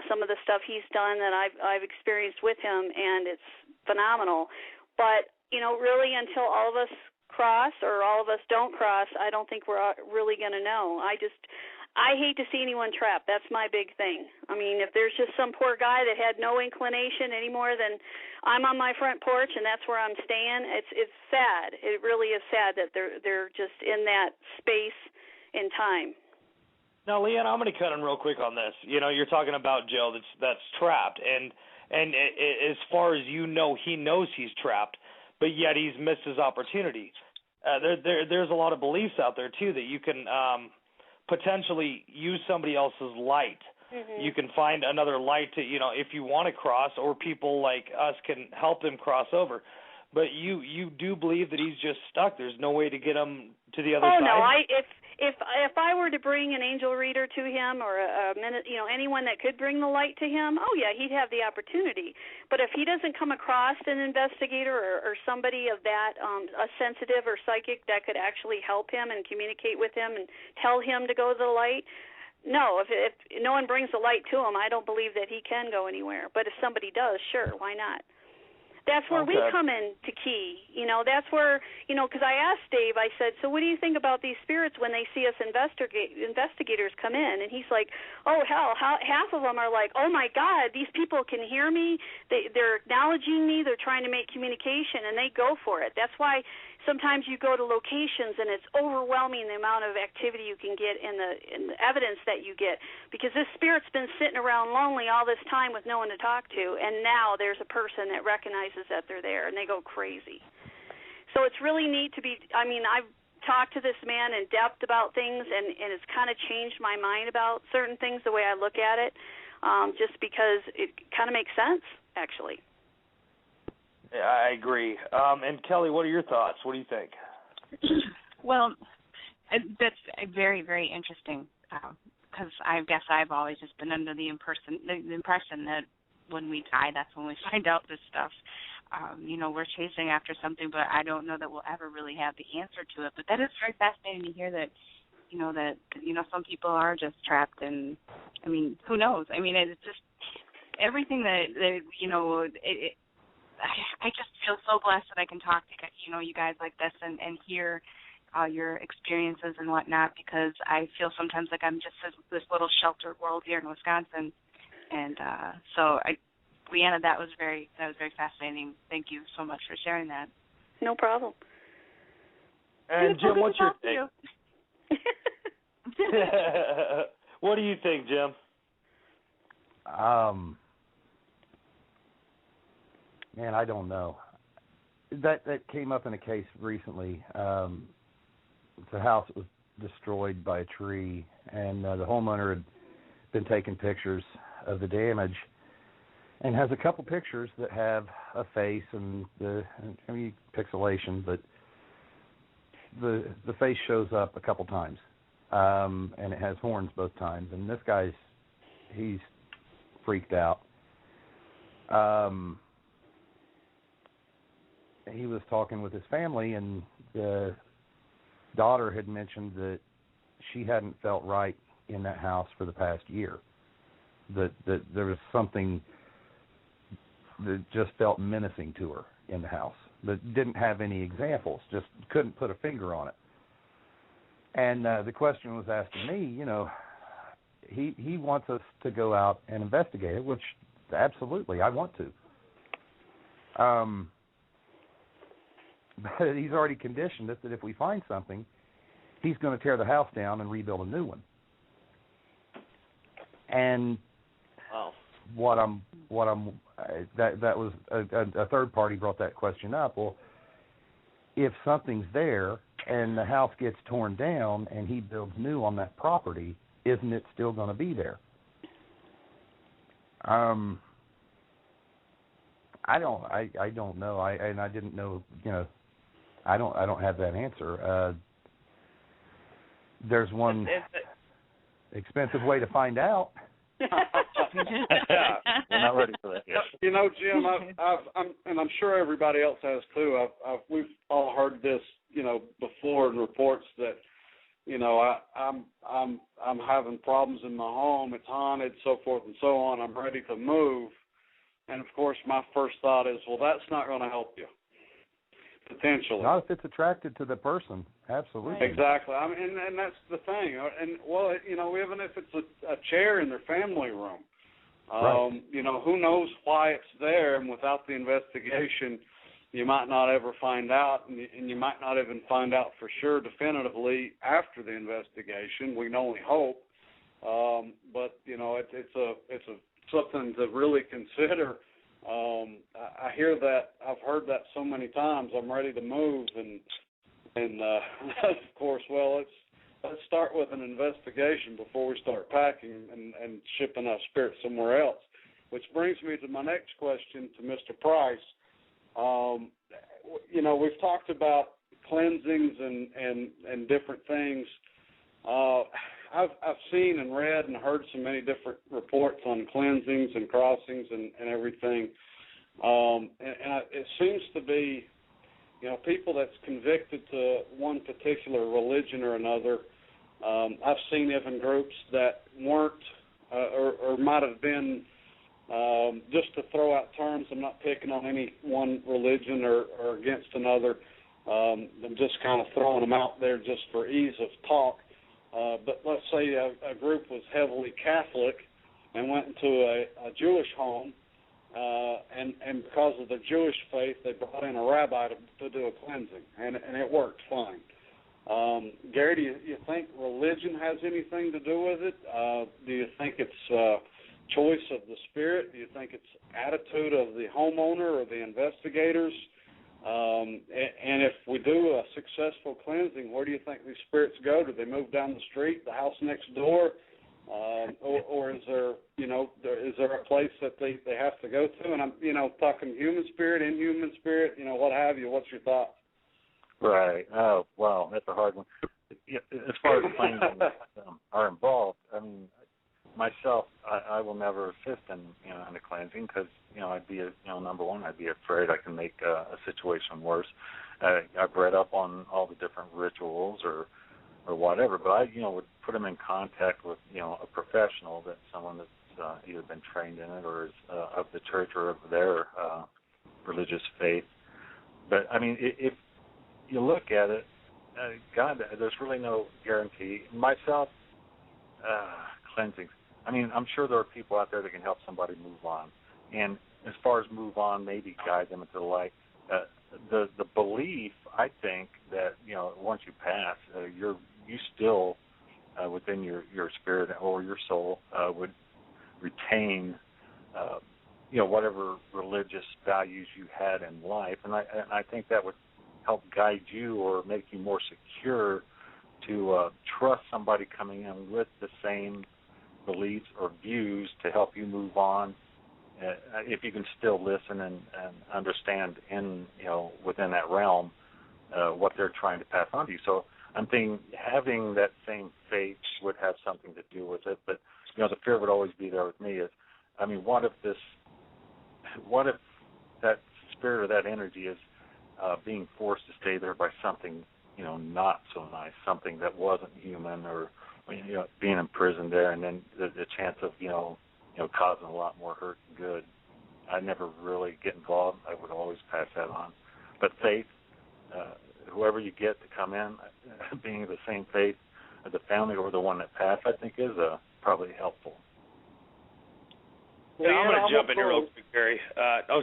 some of the stuff he's done that I've experienced with him, and it's phenomenal. But, you know, really until all of us cross or all of us don't cross, I don't think we're really going to know. I hate to see anyone trapped. That's my big thing. I mean, if there's just some poor guy that had no inclination any more than I'm on my front porch and that's where I'm staying, it's sad. It really is sad that they're just in that space in time. Now, LeeAnna, I'm going to cut in real quick on this. You know, you're talking about Joe that's trapped, and as far as you know, he knows he's trapped, but yet he's missed his opportunity. There's a lot of beliefs out there, too, that you can potentially use somebody else's light. Mm-hmm. You can find another light to, you know, if you want to cross, or people like us can help them cross over. But you do believe that he's just stuck. There's no way to get him to the other side? Oh, no. If I were to bring an angel reader to him or anyone that could bring the light to him, oh, yeah, he'd have the opportunity. But if he doesn't come across an investigator or somebody of that, a sensitive or psychic that could actually help him and communicate with him and tell him to go to the light, no, if no one brings the light to him, I don't believe that he can go anywhere. But if somebody does, sure, why not? That's where we come in to key. You know, that's where, you know, because I asked Dave, I said, so what do you think about these spirits when they see us investigators come in? And he's like, oh, hell, half of them are like, oh, my God, these people can hear me. They're acknowledging me. They're trying to make communication, and they go for it. That's why sometimes you go to locations and it's overwhelming the amount of activity you can get in the evidence that you get, because this spirit's been sitting around lonely all this time with no one to talk to, and now there's a person that recognizes that they're there, and they go crazy. So it's really neat to be, I've talked to this man in depth about things, and it's kind of changed my mind about certain things, the way I look at it, just because it kind of makes sense, actually. Yeah, I agree. And Kelly, what are your thoughts? What do you think? Well, that's very, very interesting, because I guess I've always just been under the impression that when we die, that's when we find out this stuff. We're chasing after something, but I don't know that we'll ever really have the answer to it. But that is very fascinating to hear that, some people are just trapped, and, who knows? It's just everything that I just feel so blessed that I can talk to, you guys like this and hear your experiences and whatnot, because I feel sometimes like I'm just this little sheltered world here in Wisconsin. And so LeeAnna, that was very fascinating. Thank you so much for sharing that. No problem. And Jim, what's your take? What do you think, Jim? Man, I don't know. That came up in a case recently. It's a house that was destroyed by a tree, and the homeowner had been taking pictures of the damage, and has a couple pictures that have a face and pixelation, but the face shows up a couple times, and it has horns both times. And this guy's, he's freaked out. He was talking with his family, and the daughter had mentioned that she hadn't felt right in that house for the past year. That there was something that just felt menacing to her in the house, but didn't have any examples, just couldn't put a finger on it. And the question was asked to me, he wants us to go out and investigate it, which absolutely I want to. But he's already conditioned us that if we find something, he's going to tear the house down and rebuild a new one. And wow. That was a third party brought that question up. Well, if something's there and the house gets torn down and he builds new on that property, isn't it still going to be there? I don't know. I didn't know. I don't have that answer. There's one expensive way to find out. We're not ready for that yet. Jim, I'm sure everybody else has too. We've all heard this, before in reports that, I'm having problems in my home. It's haunted, so forth and so on. I'm ready to move, and of course, my first thought is, well, that's not going to help you. Potentially. Not if it's attracted to the person. Absolutely. Exactly. And that's the thing. And even if it's a chair in their family room, right. Who knows why it's there? And without the investigation, you might not ever find out, and you might not even find out for sure definitively after the investigation. We can only hope. But it's something to really consider. I hear that. I've heard that so many times. I'm ready to move, and of course, well, let's start with an investigation before we start packing and shipping our spirit somewhere else. Which brings me to my next question to Mr. Price. We've talked about cleansings and different things. I've seen and read and heard so many different reports on cleansings and crossings and everything. It seems to be, people that's convicted to one particular religion or another. I've seen even groups that weren't or might have been, just to throw out terms, I'm not picking on any one religion or against another. I'm just kind of throwing them out there just for ease of talk. But let's say a group was heavily Catholic and went into a Jewish home and because of the Jewish faith, they brought in a rabbi to do a cleansing, and it worked fine. Gary, do you think religion has anything to do with it? Do you think it's choice of the spirit? Do you think it's attitude of the homeowner or the investigators? And if we do a successful cleansing, where do you think these spirits go? Do they move down the street, the house next door, or is there, is there a place that they have to go to? And I'm, talking human spirit, inhuman spirit, what have you. What's your thoughts? Right. Oh, wow, that's a hard one. As far as cleansings are involved, I mean, myself, I will never assist in a cleansing because I'd be number one, I'd be afraid I can make a situation worse. I've read up on all the different rituals or whatever, but I would put them in contact with a professional, that someone that's either been trained in it or is of the church or of their religious faith. But I mean, if you look at it, God, there's really no guarantee. Myself, cleansings. I mean, I'm sure there are people out there that can help somebody move on. And as far as move on, maybe guide them into the light. The belief, I think, that once you pass, you still within your spirit or your soul would retain whatever religious values you had in life, and I think that would help guide you or make you more secure to trust somebody coming in with the same beliefs or views to help you move on, if you can still listen and understand within that realm what they're trying to pass on to you. So I'm thinking having that same faith would have something to do with it, but the fear would always be there with me is, I mean, what if that spirit or that energy is being forced to stay there by something not so nice, something that wasn't human, or being imprisoned there, and then the chance of causing a lot more hurt than good. I never really get involved. I would always pass that on. But faith, whoever you get to come in, being the same faith as the family or the one that passed, I think is probably helpful. Yeah, I'm going to jump in here real quick, Gary.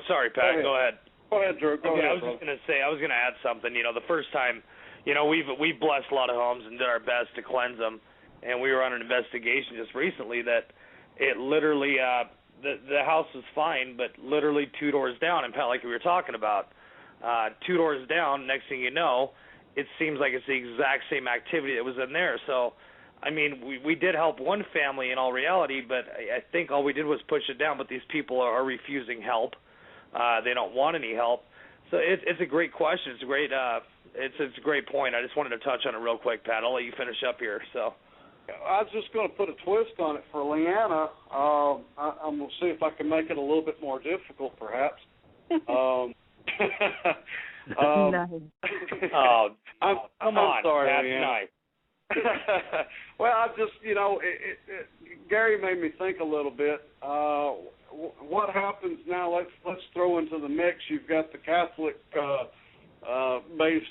Sorry, Pat. Go ahead. Go ahead, Drew. Go ahead, I was just going to say, I was going to add something. The first time, we've blessed a lot of homes and did our best to cleanse them, and we were on an investigation just recently that it literally, the house was fine, but literally 2 doors down, and Pat, like we were talking about, 2 doors down, next thing you know, it seems like it's the exact same activity that was in there. So, I mean, we did help one family in all reality, but I think all we did was push it down, but these people are refusing help. They don't want any help. So it's a great question. It's a great it's a great point. I just wanted to touch on it real quick, Pat. I'll let you finish up here. So I was just going to put a twist on it for LeeAnna. I'm going to see if I can make it a little bit more difficult, perhaps. Oh, come on, I'm sorry, Pat. LeeAnna. Nice. Well, I just, Gary made me think a little bit. What happens now? Let's throw into the mix. You've got the Catholic based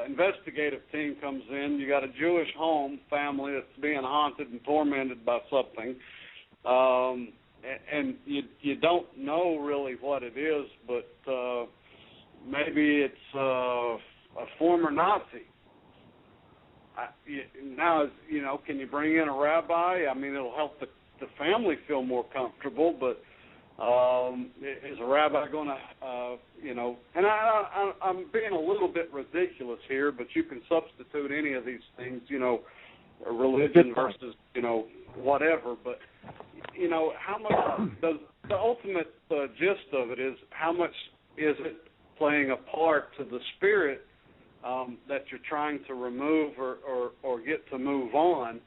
investigative team comes in. You got a Jewish home family that's being haunted and tormented by something, and you don't know really what it is, but maybe it's a former Nazi. Now, can you bring in a rabbi? I mean, it'll help the family feel more comfortable, but is a rabbi going to, and I'm being a little bit ridiculous here, but you can substitute any of these things, religion versus, whatever, but, how much does the ultimate gist of it is how much is it playing a part to the spirit that you're trying to remove or get to move on,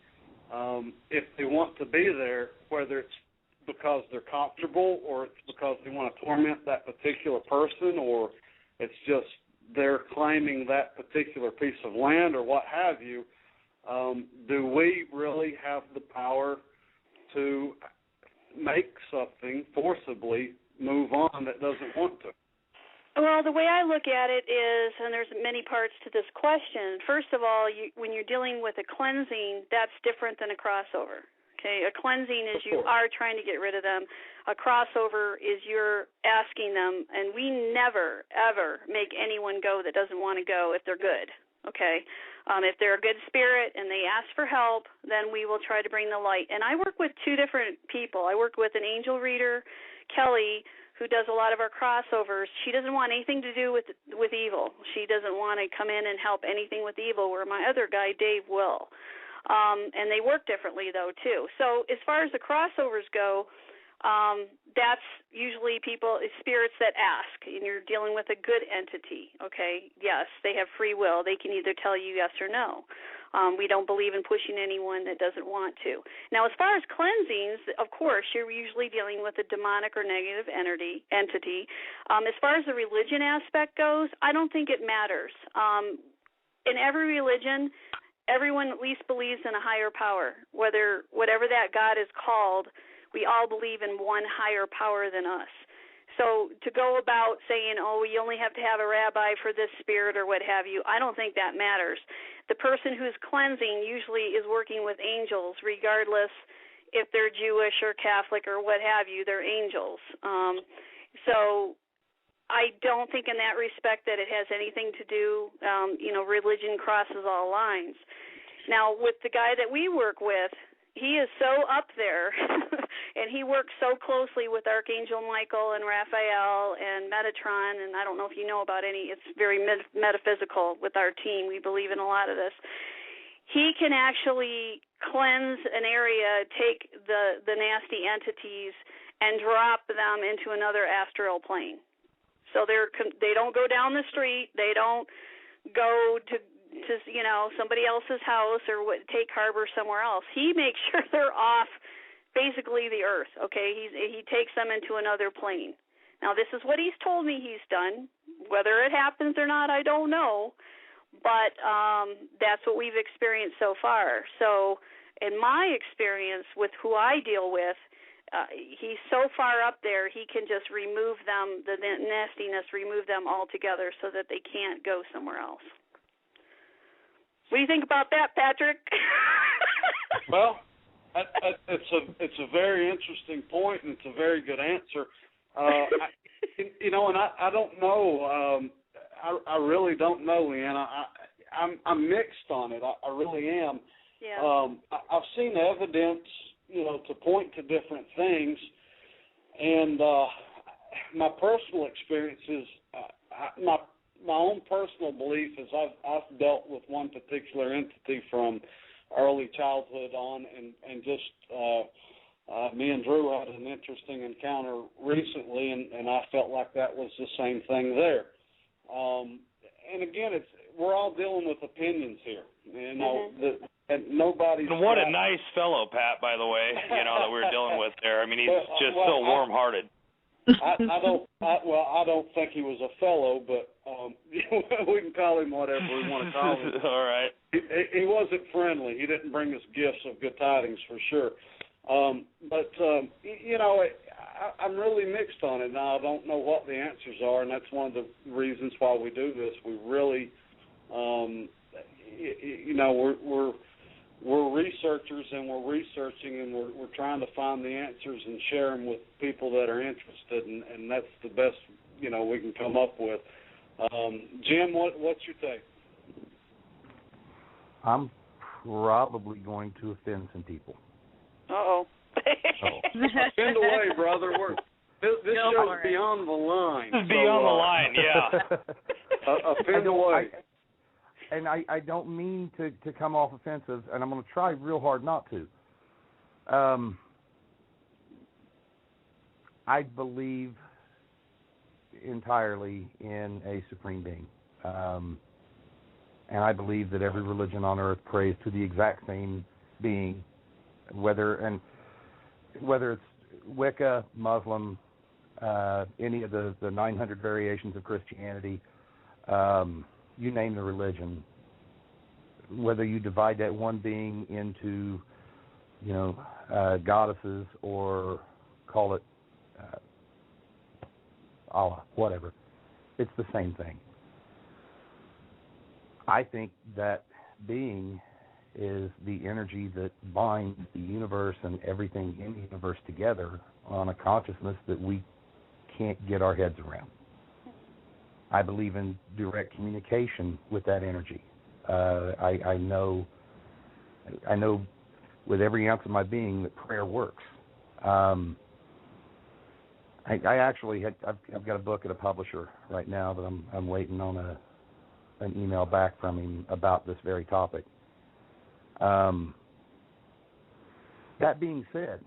if they want to be there, whether it's because they're comfortable or it's because they want to torment that particular person, or it's just they're claiming that particular piece of land or what have you. Do we really have the power to make something forcibly move on that doesn't want to? Well, the way I look at it is, and there's many parts to this question. First of all, when you're dealing with a cleansing, that's different than a crossover. Okay, a cleansing is you are trying to get rid of them. A crossover is you're asking them, and we never, ever make anyone go that doesn't want to go if they're good. Okay, if they're a good spirit and they ask for help, then we will try to bring the light. And I work with two different people. I work with an angel reader, Kelly, who does a lot of our crossovers. She doesn't want anything to do with evil. She doesn't want to come in and help anything with evil, where my other guy, Dave, will. And they work differently, though, too. So as far as the crossovers go, that's usually spirits that ask, and you're dealing with a good entity, okay? Yes, they have free will. They can either tell you yes or no. We don't believe in pushing anyone that doesn't want to. Now, as far as cleansings, of course, you're usually dealing with a demonic or negative entity. As far as the religion aspect goes, I don't think it matters. In every religion, everyone at least believes in a higher power. Whatever that God is called, we all believe in one higher power than us. So to go about saying, you only have to have a rabbi for this spirit or what have you, I don't think that matters. The person who's cleansing usually is working with angels, regardless if they're Jewish or Catholic or what have you, they're angels. So I don't think in that respect that it has anything to do, religion crosses all lines. Now, with the guy that we work with, he is so up there, and he works so closely with Archangel Michael and Raphael and Metatron, and I don't know if you know about any. It's very metaphysical with our team. We believe in a lot of this. He can actually cleanse an area, take the nasty entities, and drop them into another astral plane. So they don't go down the street. They don't go to somebody else's house or take harbor somewhere else. He makes sure they're off basically the earth, okay? He takes them into another plane. Now, this is what he's told me he's done. Whether it happens or not, I don't know, but that's what we've experienced so far. So in my experience with who I deal with, he's so far up there, he can just remove them, the nastiness, remove them altogether so that they can't go somewhere else. What do you think about that, Patrick? Well, it's a very interesting point, and it's a very good answer. And I don't know. I really don't know, LeeAnna. I'm mixed on it. I really am. Yeah. I've seen evidence, to point to different things, and my personal experience is my own personal belief is I've dealt with one particular entity from early childhood on, and just me and Drew had an interesting encounter recently, and I felt like that was the same thing there. And again, we're all dealing with opinions here, and nobody's. And what a nice fellow, Pat, by the way, that we were dealing with there. I mean, he's just so warm-hearted. I don't think he was a fellow, but we can call him whatever we want to call him. All right. He wasn't friendly. He didn't bring us gifts of good tidings for sure. But I'm really mixed on it now. I don't know what the answers are, and that's one of the reasons why we do this. We really, we're researchers, and we're researching, and we're trying to find the answers and share them with people that are interested, and that's the best we can come up with. Jim, what's your take? I'm probably going to offend some people. Uh-oh. Offend away, brother. This show's beyond the line. This is beyond the line, yeah. Offend away. And I don't mean to come off offensive, and I'm going to try real hard not to. I believe entirely in a supreme being. And I believe that every religion on earth prays to the exact same being, whether it's Wicca, Muslim, any of the 900 variations of Christianity, you name the religion, whether you divide that one being into, goddesses or call it Allah, whatever, it's the same thing. I think that being is the energy that binds the universe and everything in the universe together on a consciousness that we can't get our heads around. I believe in direct communication with that energy. I know with every ounce of my being that prayer works. I actually I've got a book at a publisher right now that I'm waiting on an email back from him about this very topic. That being said,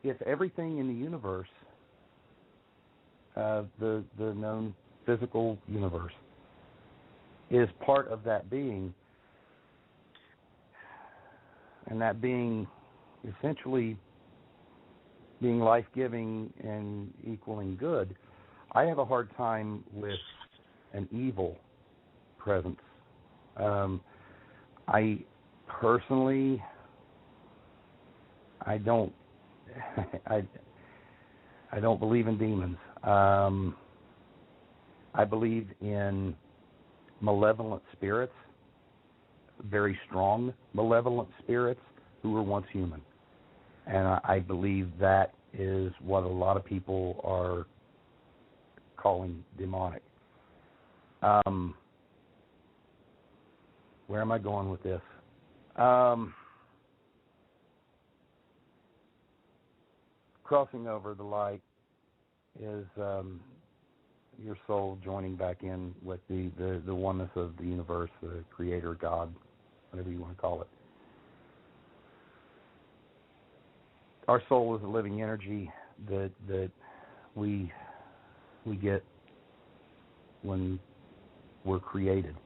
if everything in the universe, the known physical universe, is part of that being, and that being essentially being life-giving and equaling good, I have a hard time with an evil presence. I personally, I don't believe in demons. I believe in malevolent spirits, very strong malevolent spirits who were once human. And I believe that is what a lot of people are calling demonic. Where am I going with this? Crossing over the light is your soul joining back in with the oneness of the universe, the creator, God, whatever you want to call it. Our soul is a living energy that we get when we're created.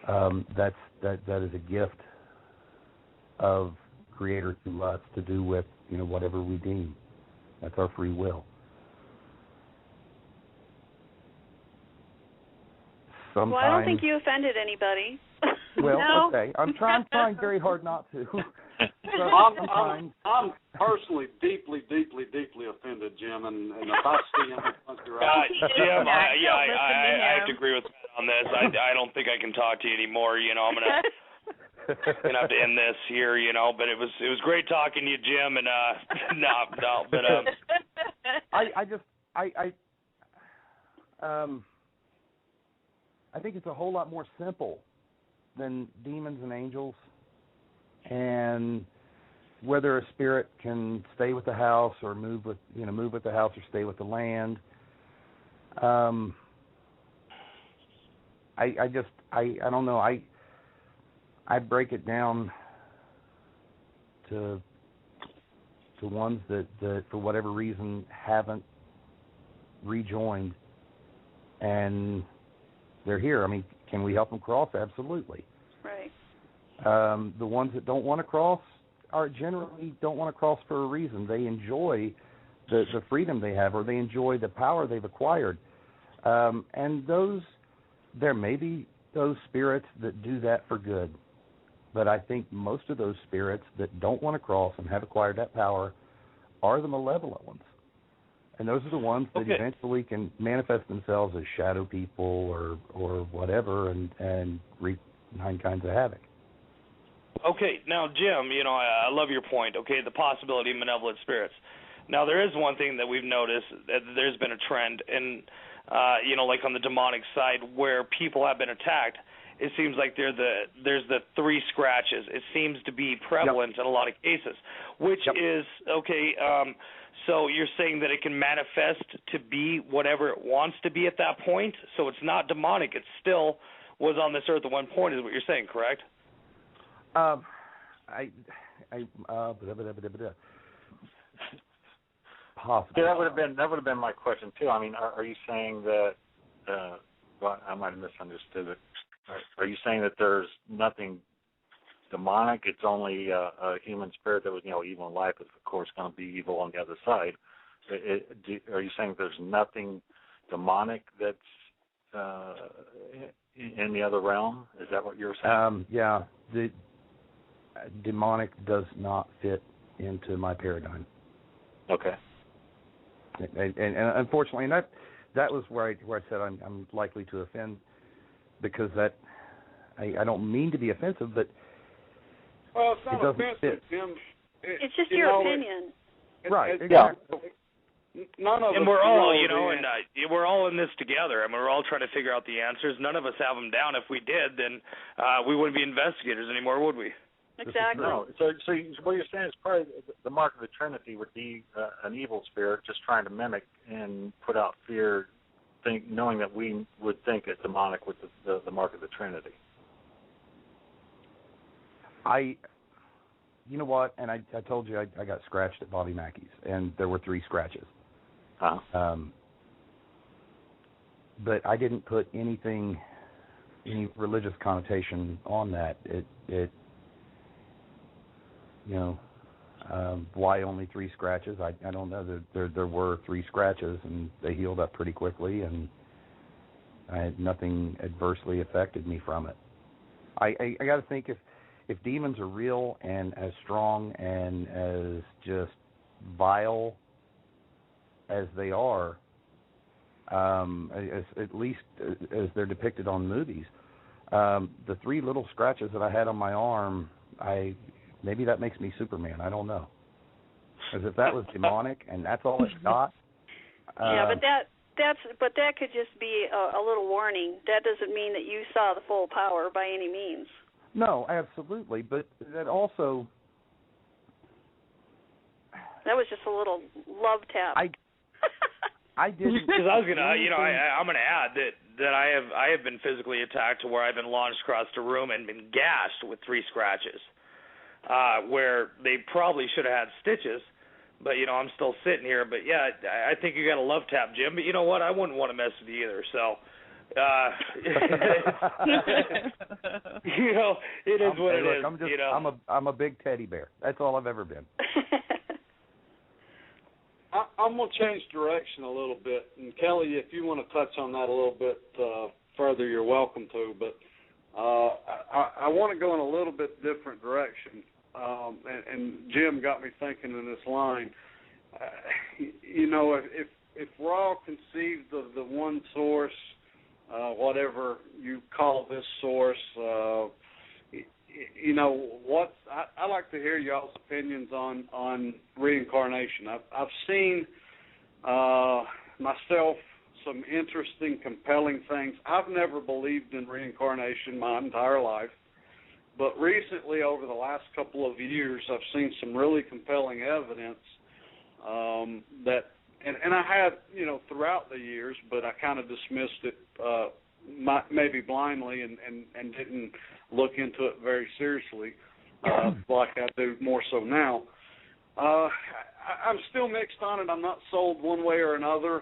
That is a gift of Creator to us to do with whatever we deem. That's our free will. Sometimes, well, I don't think you offended anybody. Well, no. Okay. I'm trying very hard not to. I'm personally deeply offended, Jim, and if I see him, Jim, I have to agree with Matt on this. I don't think I can talk to you anymore. I'm gonna have to end this here. But it was great talking to you, Jim. And I think it's a whole lot more simple than demons and angels, and whether a spirit can stay with the house or move with the house or stay with the land. I don't know. I break it down to ones that for whatever reason haven't rejoined, and they're here. I mean, can we help them cross? Absolutely. Right. The ones that don't want to cross are generally don't want to cross for a reason. They enjoy the freedom they have, or they enjoy the power they've acquired. And there may be those spirits that do that for good. But I think most of those spirits that don't want to cross and have acquired that power are the malevolent ones. And those are the ones that eventually can manifest themselves as shadow people or whatever and wreak 9 kinds of havoc. Okay, now, Jim, I love your point, the possibility of malevolent spirits. Now, there is one thing that we've noticed, that there's been a trend, and, like on the demonic side, where people have been attacked, it seems like there's the 3 scratches. It seems to be prevalent in a lot of cases, which is, so you're saying that it can manifest to be whatever it wants to be at that point? So it's not demonic. It still was on this earth at one point, is what you're saying, correct? Possibly. Yeah, that would have been my question too. I mean, are you saying that? Well, I might have misunderstood it. Are you saying that there's nothing demonic? It's only a human spirit that was, evil in life is, of course, going to be evil on the other side. Are you saying there's nothing demonic that's in the other realm? Is that what you're saying? Yeah. The demonic does not fit into my paradigm. Okay. And unfortunately, that was where I said I'm likely to offend, because that I don't mean to be offensive, but well, it's not it doesn't offensive, fit. Jim. It's just your opinion. Right. Exactly. None of and us we're all, know we're all in this together. I mean, we're all trying to figure out the answers. None of us have them down. If we did, then we wouldn't be investigators anymore, would we? Exactly. No. So what you're saying is probably the mark of the Trinity would be an evil spirit just trying to mimic and put out fear, knowing that we would think it's demonic with the mark of the Trinity. You know what? And I told you I got scratched at Bobby Mackey's, and there were 3 scratches. But I didn't put any religious connotation on that. It why only 3 scratches? I don't know. There were 3 scratches, and they healed up pretty quickly, and nothing adversely affected me from it. I got to think if demons are real and as strong and as just vile as they are, at least as they're depicted on movies, the 3 little scratches that I had on my arm, maybe that makes me Superman. I don't know. Because if that was demonic and that's all it got. Yeah, but that could just be a little warning. That doesn't mean that you saw the full power by any means. No, absolutely, but that also. That was just a little love tap. I didn't. Because I was gonna, I'm gonna add that I have been physically attacked to where I've been launched across the room and been gashed with 3 scratches, where they probably should have had stitches, but I'm still sitting here. But yeah, I think you got a love tap, Jim. But you know what? I wouldn't want to mess with you either. So. It is what it is. I'm a big teddy bear. That's all I've ever been. I'm going to change direction a little bit. And, Kelly, if you want to touch on that a little bit further, you're welcome to. But I want to go in a little bit different direction. And Jim got me thinking in this line. If we're all conceived of the one source, whatever you call this source, I like to hear y'all's opinions on reincarnation. I've seen myself some interesting, compelling things. I've never believed in reincarnation my entire life, but recently, over the last couple of years, I've seen some really compelling evidence that. And I had, throughout the years, but I kind of dismissed it maybe blindly and didn't look into it very seriously like I do more so now. I'm still mixed on it. I'm not sold one way or another.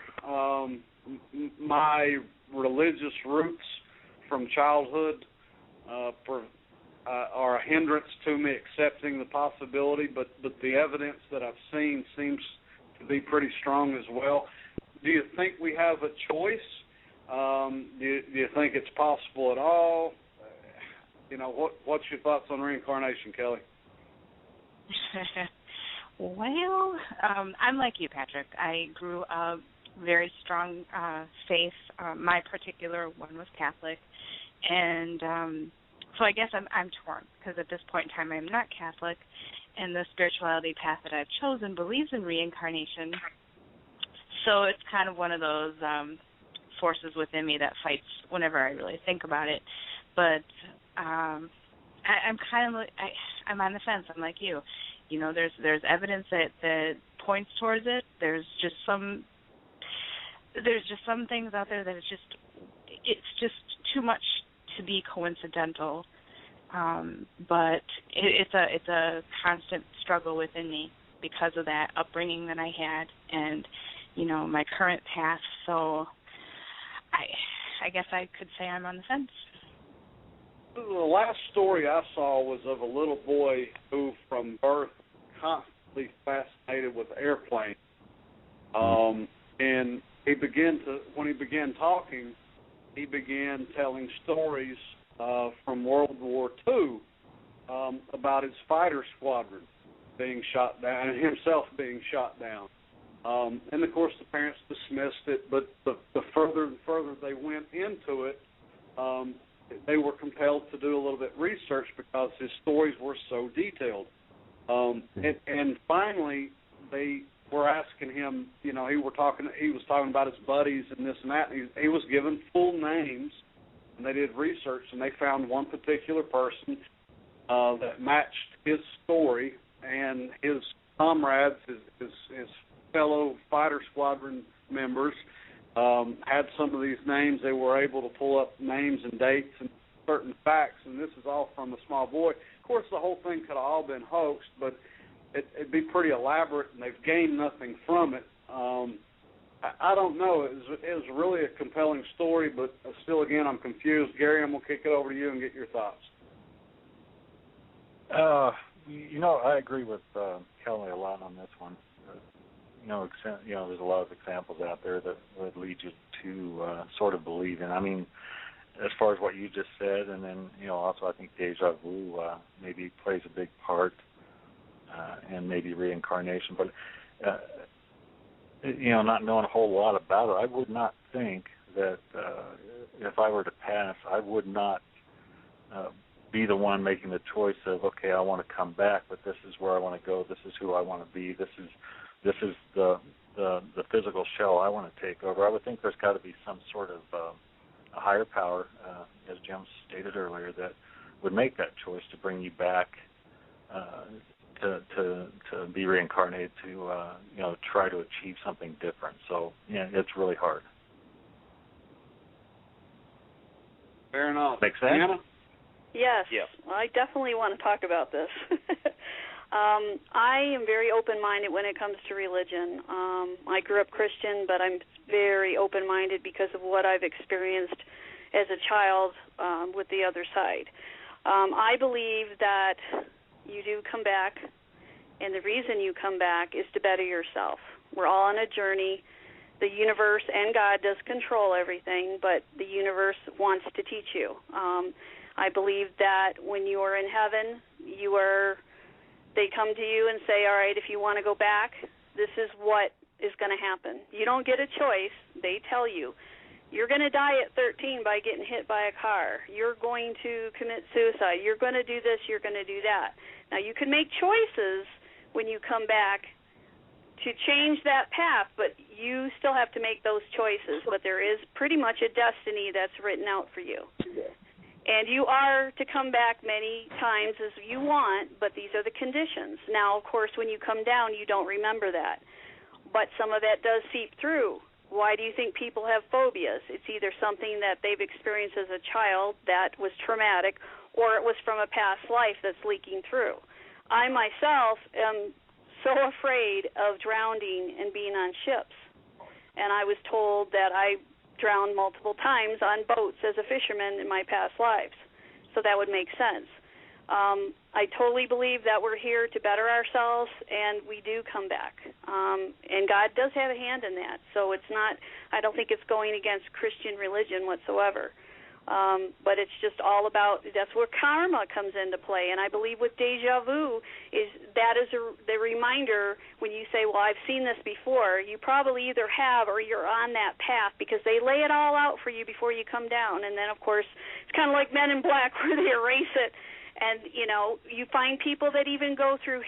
My religious roots from childhood are a hindrance to me accepting the possibility, but the evidence that I've seen seems to be pretty strong as well. Do you think we have a choice? Do you think it's possible at all? What's your thoughts on reincarnation, Kelly? Well, I'm like you, Patrick. I grew up very strong faith. My particular one was Catholic, and so I guess I'm torn because at this point in time I'm not Catholic. And the spirituality path that I've chosen believes in reincarnation. So it's kind of one of those forces within me that fights whenever I really think about it. But I'm kind of I'm on the fence. I'm like you. There's evidence that points towards it. There's just some things out there that it's just too much to be coincidental. But it's a constant struggle within me because of that upbringing that I had and, my current path. So I guess I could say I'm on the fence. The last story I saw was of a little boy who from birth constantly fascinated with airplanes. And when he began talking, he began telling stories from World War II about his fighter squadron being shot down and himself being shot down. And, of course, the parents dismissed it, but the further and further they went into it, they were compelled to do a little bit of research because his stories were so detailed. And finally, they were asking him, he was talking about his buddies and this and that, and he was given full names, and they did research, and they found one particular person that matched his story, and his comrades, his fellow fighter squadron members, had some of these names. They were able to pull up names and dates and certain facts, and this is all from a small boy. Of course, the whole thing could have all been hoaxed, but it'd be pretty elaborate, and they've gained nothing from it. I don't know. It was really a compelling story, but still, again, I'm confused. Gary, I'm going to kick it over to you and get your thoughts. I agree with Kelly a lot on this one. There's a lot of examples out there that would lead you to sort of believe in. I mean, as far as what you just said, and then, also I think deja vu maybe plays a big part, and maybe reincarnation. But, not knowing a whole lot about it, I would not think that if I were to pass, I would not be the one making the choice of, okay, I want to come back, but this is where I want to go, this is who I want to be, this is the physical shell I want to take over. I would think there's got to be some sort of a higher power, as Jim stated earlier, that would make that choice to bring you back to be reincarnated, to try to achieve something different. So it's really hard. Fair enough. Makes sense? LeeAnna? Yes. Yep. I definitely want to talk about this. I am very open-minded when it comes to religion. I grew up Christian, but I'm very open-minded because of what I've experienced as a child with the other side. I believe that you do come back, and the reason you come back is to better yourself. We're all on a journey. The universe and God does control everything, but the universe wants to teach you. I believe that when you are in heaven, they come to you and say, all right, if you want to go back, this is what is going to happen. You don't get a choice. They tell you. You're going to die at 13 by getting hit by a car. You're going to commit suicide. You're going to do this. You're going to do that. Now, you can make choices when you come back to change that path, but you still have to make those choices. But there is pretty much a destiny that's written out for you. And you are to come back many times as you want, but these are the conditions. Now, of course, when you come down, you don't remember that. But some of that does seep through. Why do you think people have phobias? It's either something that they've experienced as a child that was traumatic, or it was from a past life that's leaking through. I myself am so afraid of drowning and being on ships. And I was told that I drowned multiple times on boats as a fisherman in my past lives. So that would make sense. I totally believe that we're here to better ourselves, and we do come back. And God does have a hand in that. So it's not, I don't think it's going against Christian religion whatsoever. But it's just all about, that's where karma comes into play. And I believe with deja vu that is the reminder when you say, well, I've seen this before, you probably either have or you're on that path, because they lay it all out for you before you come down. And then, of course, it's kind of like Men in Black where they erase it. And, you find people that even go through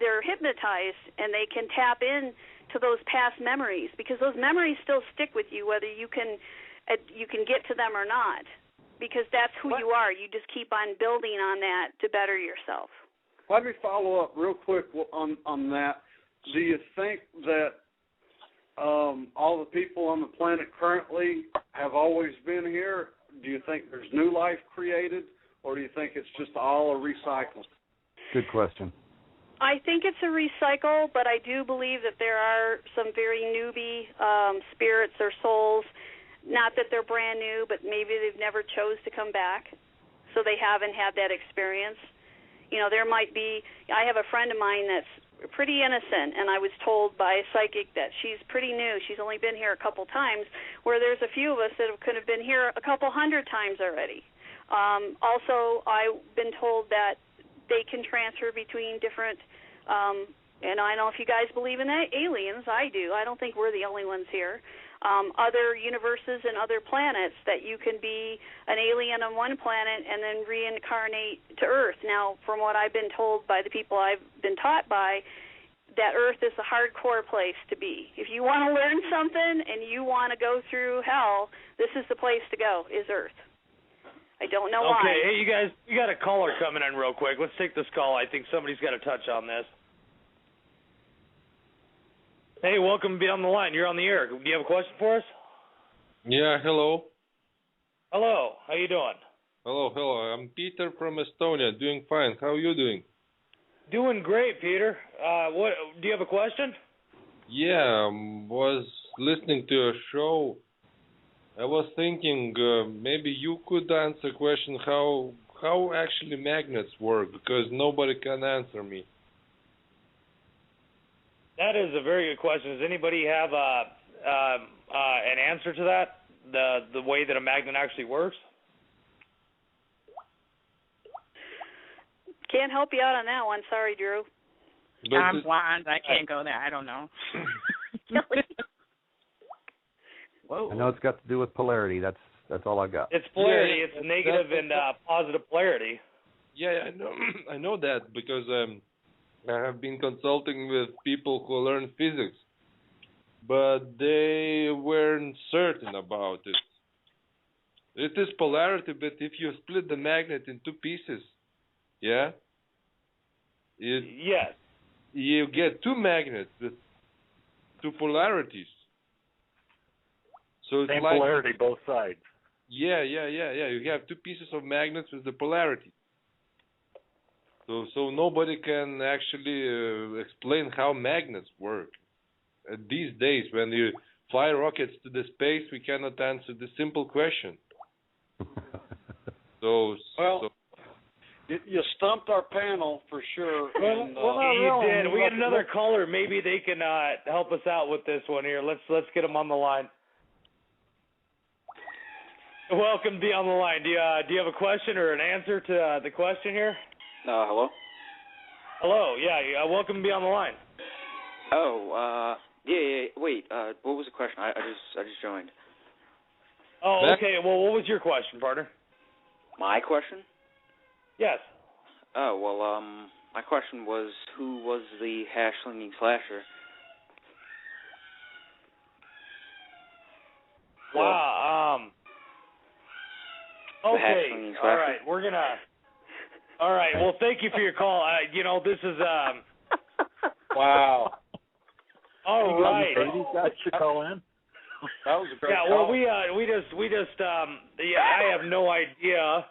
they're hypnotized, and they can tap in to those past memories, because those memories still stick with you whether you can get to them or not, because that's who you are. You just keep on building on that to better yourself. Let me follow up real quick on that. Do you think that all the people on the planet currently have always been here? Do you think there's new life created, or do you think it's just all a recycle? Good question. I think it's a recycle, but I do believe that there are some very newbie spirits or souls. Not that they're brand new, but maybe they've never chose to come back, so they haven't had that experience. There might be, I have a friend of mine that's pretty innocent, and I was told by a psychic that she's pretty new. She's only been here a couple times, where there's a few of us that could have been here a couple hundred times already. Also, I've been told that they can transfer between different, and I don't know if you guys believe in aliens. I do. I don't think we're the only ones here. other universes and other planets, that you can be an alien on one planet and then reincarnate to Earth. Now, from what I've been told by the people I've been taught by, that Earth is a hardcore place to be. If you want to learn something and you want to go through hell, this is the place to go, is Earth. I don't know why. Okay, hey, you guys, we got a caller coming in real quick. Let's take this call. I think somebody's got to touch on this. Hey, welcome to Be on the Line. You're on the air. Do you have a question for us? Yeah, hello. Hello. How you doing? Hello. I'm Peter from Estonia. Doing fine. How are you doing? Doing great, Peter. What? Do you have a question? Yeah, was listening to a show. I was thinking maybe you could answer the question how actually magnets work, because nobody can answer me. That is a very good question. Does anybody have an answer to that? The way that a magnet actually works? Can't help you out on that one. Sorry, Drew. But I'm blonde. I can't go there. I don't know. Whoa. I know it's got to do with polarity. That's all I got. It's polarity. Yeah, it's negative and positive polarity. Yeah, I know. I know that because I have been consulting with people who learn physics, but they weren't certain about it. It is polarity, but if you split the magnet in two pieces, yeah, Yes. you get two magnets with two polarities. So it's Same like polarity, both sides. Yeah. You have two pieces of magnets with the polarity. So nobody can actually explain how magnets work. These days, when you fly rockets to the space, we cannot answer the simple question. You stumped our panel for sure. Well, you did. We got another caller. Maybe they can help us out with this one here. Let's get them on the line. Welcome to Be on the Line. Do you have a question or an answer to the question here? Hello? Hello, yeah, welcome to Be on the Line. Oh, yeah, wait, what was the question? I just joined. Oh, okay, well, what was your question, partner? My question? Yes. Oh, well, my question was, who was the hash-slinging slasher? Wow, okay, all right, we're gonna... All right. Well, thank you for your call. This is Wow. All right. You guys should call in. That was a great call. Well, we just I have no idea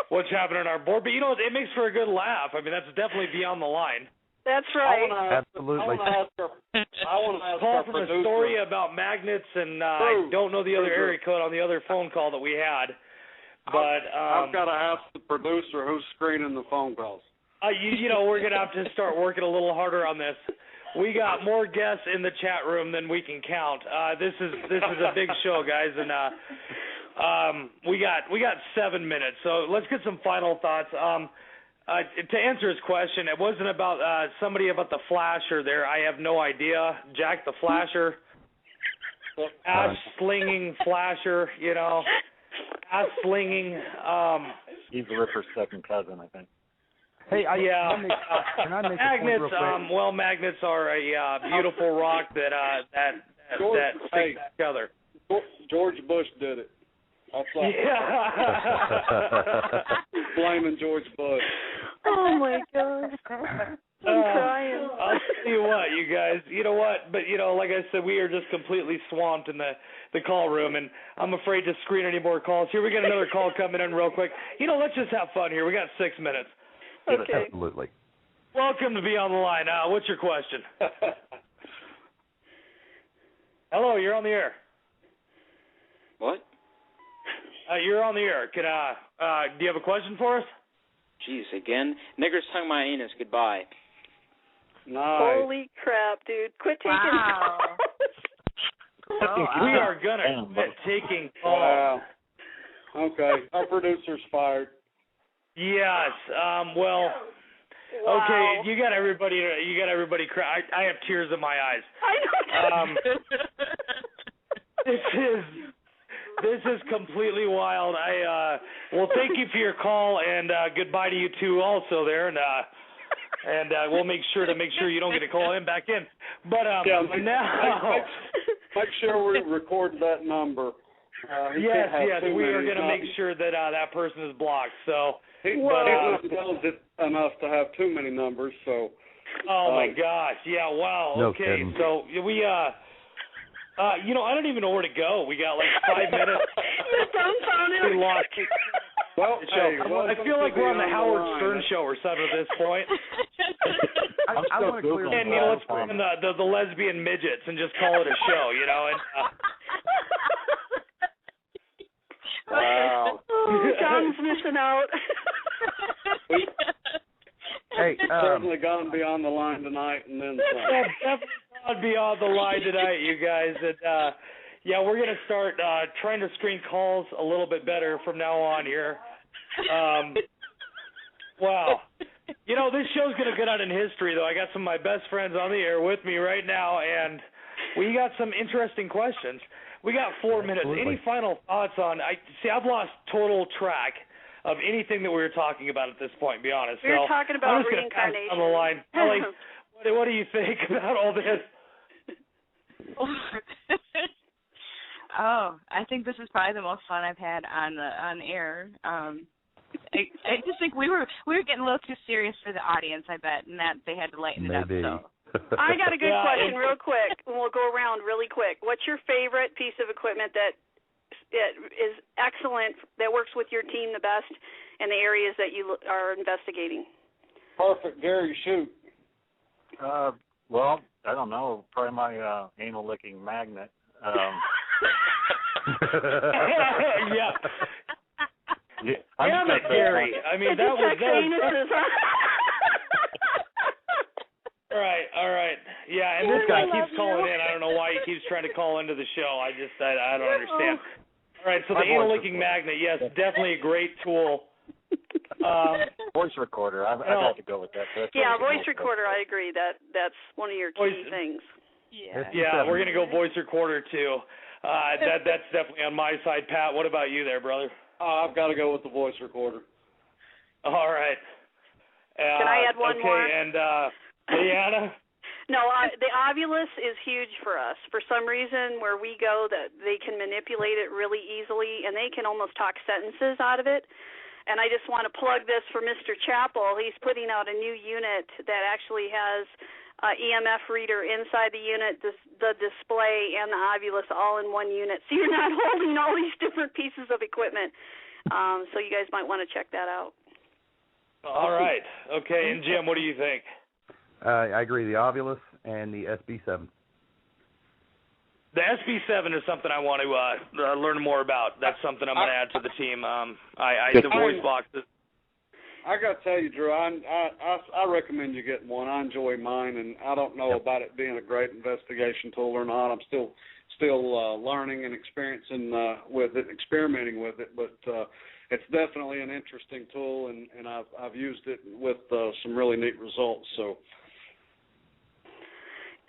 what's happening on our board, but it makes for a good laugh. I mean, that's definitely Be on the Line. That's right. Absolutely. I want to ask Call our from producer. a story about magnets, and I don't know the other area code on the other phone call that we had. But I've got to ask the producer who's screening the phone calls. We're gonna have to start working a little harder on this. We got more guests in the chat room than we can count. This is a big show, guys, and we got 7 minutes. So let's get some final thoughts. To answer his question, it wasn't about somebody about the flasher there. I have no idea. Jack the Flasher, ash slinging flasher, ass slinging. He's the Ripper's second cousin, I think. Hey, can I make a point real quick? Magnets are a beautiful rock that sticks together. George Bush did it. Blaming George Bush. Oh my God. I'm crying. I'll tell you what, you guys. You know what? But like I said, we are just completely swamped in the call room, and I'm afraid to screen any more calls. Here we got another call coming in real quick. Let's just have fun here. We got 6 minutes. Okay. Absolutely. Welcome to Be on the Line. What's your question? Hello, you're on the air. What? You're on the air. Do you have a question for us? Jeez, again? Niggers tongue my anus. Goodbye. Nice. Holy crap, dude. Quit taking calls. We are going to quit taking calls. Wow. Okay. Our producer's fired. Yes. Well, Wow. okay, you got everybody I have tears in my eyes. I know. This is completely wild. Well, thank you for your call, and goodbye to you two also there, and we'll make sure you don't get a call back in. But now, make sure we record that number. Yes, we are going to make sure that that person is blocked. So he's not intelligent enough to have too many numbers. So. Oh my gosh! Yeah, wow. No okay, kidding. so we I don't even know where to go. We got like 5 minutes. You're dumbfounded. We lost. Well, hey, I feel like we're on the Howard Stern show or something at this point. I want to clear. And let's put in the lesbian midgets and just call it a show, And wow. John's missing out. Hey, certainly gone beyond the line tonight, and then some. Definitely gone beyond the line tonight, you guys. And we're gonna start trying to screen calls a little bit better from now on here. Wow. This show's gonna go down in history, though. I got some of my best friends on the air with me right now, and we got some interesting questions. We got 4 minutes. Absolutely. Any final thoughts on? I've lost total track of anything that we were talking about at this point, to be honest. We were talking about reincarnation. On the line. Ellie, what do you think about all this? I think this is probably the most fun I've had on air. I just think we were getting a little too serious for the audience, I bet, and that they had to lighten it up. So. I got a good question real quick, and we'll go around really quick. What's your favorite piece of equipment that is excellent, that works with your team the best in the areas that you are investigating? Perfect, Gary, shoot. Well, I don't know, probably my anal licking magnet. Yeah. I'm Gary. I mean, that was anuses, huh? All right. Yeah, and this guy keeps calling in. I don't know why he keeps trying to call into the show. I don't understand. All right, so the anal licking magnet, yes, definitely a great tool. Voice recorder, I've got to go with that. Voice recorder, I agree. That's one of your key things. Yeah, we're going to go voice recorder, too. That's definitely on my side. Pat, what about you there, brother? I've got to go with the voice recorder. All right. Can I add one more? Okay, and LeeAnna? No, the Ovilus is huge for us. For some reason, where we go, that they can manipulate it really easily, and they can almost talk sentences out of it. And I just want to plug this for Mr. Chappell. He's putting out a new unit that actually has EMF reader inside the unit, the display, and the Ovilus all in one unit. So you're not holding all these different pieces of equipment. So you guys might want to check that out. All right. Okay, and Jim, what do you think? I agree. The Ovilus and the SB7. The SB7 is something I want to learn more about. That's something I'm going to add to the team. The voice boxes. I got to tell you, Drew, I recommend you getting one. I enjoy mine, and I don't know about it being a great investigation tool or not. I'm still learning and experiencing with it, experimenting with it, but it's definitely an interesting tool, and I've used it with some really neat results. So.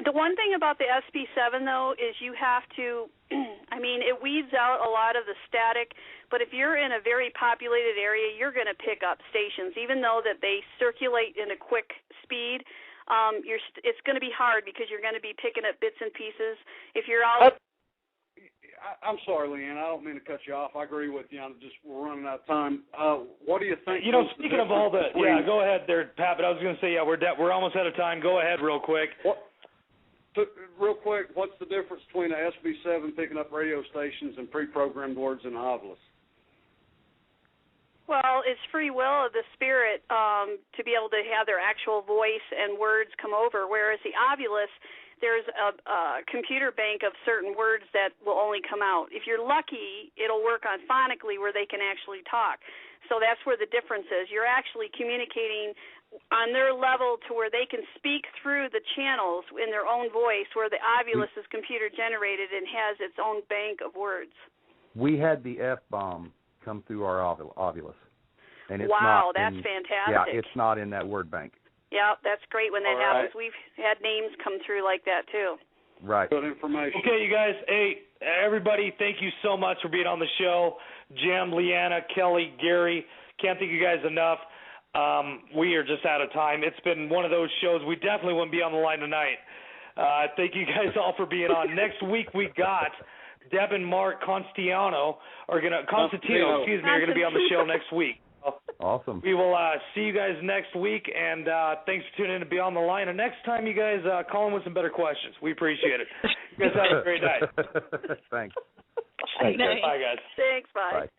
The one thing about the SB7, though, is you have to, it weeds out a lot of the static, but if you're in a very populated area, you're going to pick up stations. Even though that they circulate in a quick speed, it's going to be hard because you're going to be picking up bits and pieces. If you're out... I'm sorry, LeeAnna, I don't mean to cut you off. I agree with you. We're running out of time. What do you think? Speaking of all the... Yeah, go ahead there, Pat, but I was going to say, we're almost out of time. Go ahead real quick. Real quick, what's the difference between an SB7 picking up radio stations and pre-programmed words in the Ovilus? Well, it's free will of the spirit to be able to have their actual voice and words come over, whereas the Ovilus, there's a computer bank of certain words that will only come out. If you're lucky, it'll work on phonically where they can actually talk. So that's where the difference is. You're actually communicating on their level to where they can speak through the channels in their own voice, where the Ovilus is computer generated and has its own bank of words. We had the F-bomb come through our Ovilus. And it's that's fantastic. Yeah, it's not in that word bank. Yeah, that's great when that happens. We've had names come through like that, too. Right. Good information. Okay, you guys. Hey, everybody, thank you so much for being on the show. Jim, LeeAnna, Kelly, Gary, can't thank you guys enough. We are just out of time. It's been one of those shows. We definitely wouldn't be on the line tonight. Thank you guys all for being on. Next week we got Deb and Mark Constantino are going to are going to be on the show next week. Awesome. We will see you guys next week, and thanks for tuning in to Be on the Line. And next time, you guys call in with some better questions. We appreciate it. You guys have a great night. Thanks. Bye, guys. Thanks. Bye. Bye.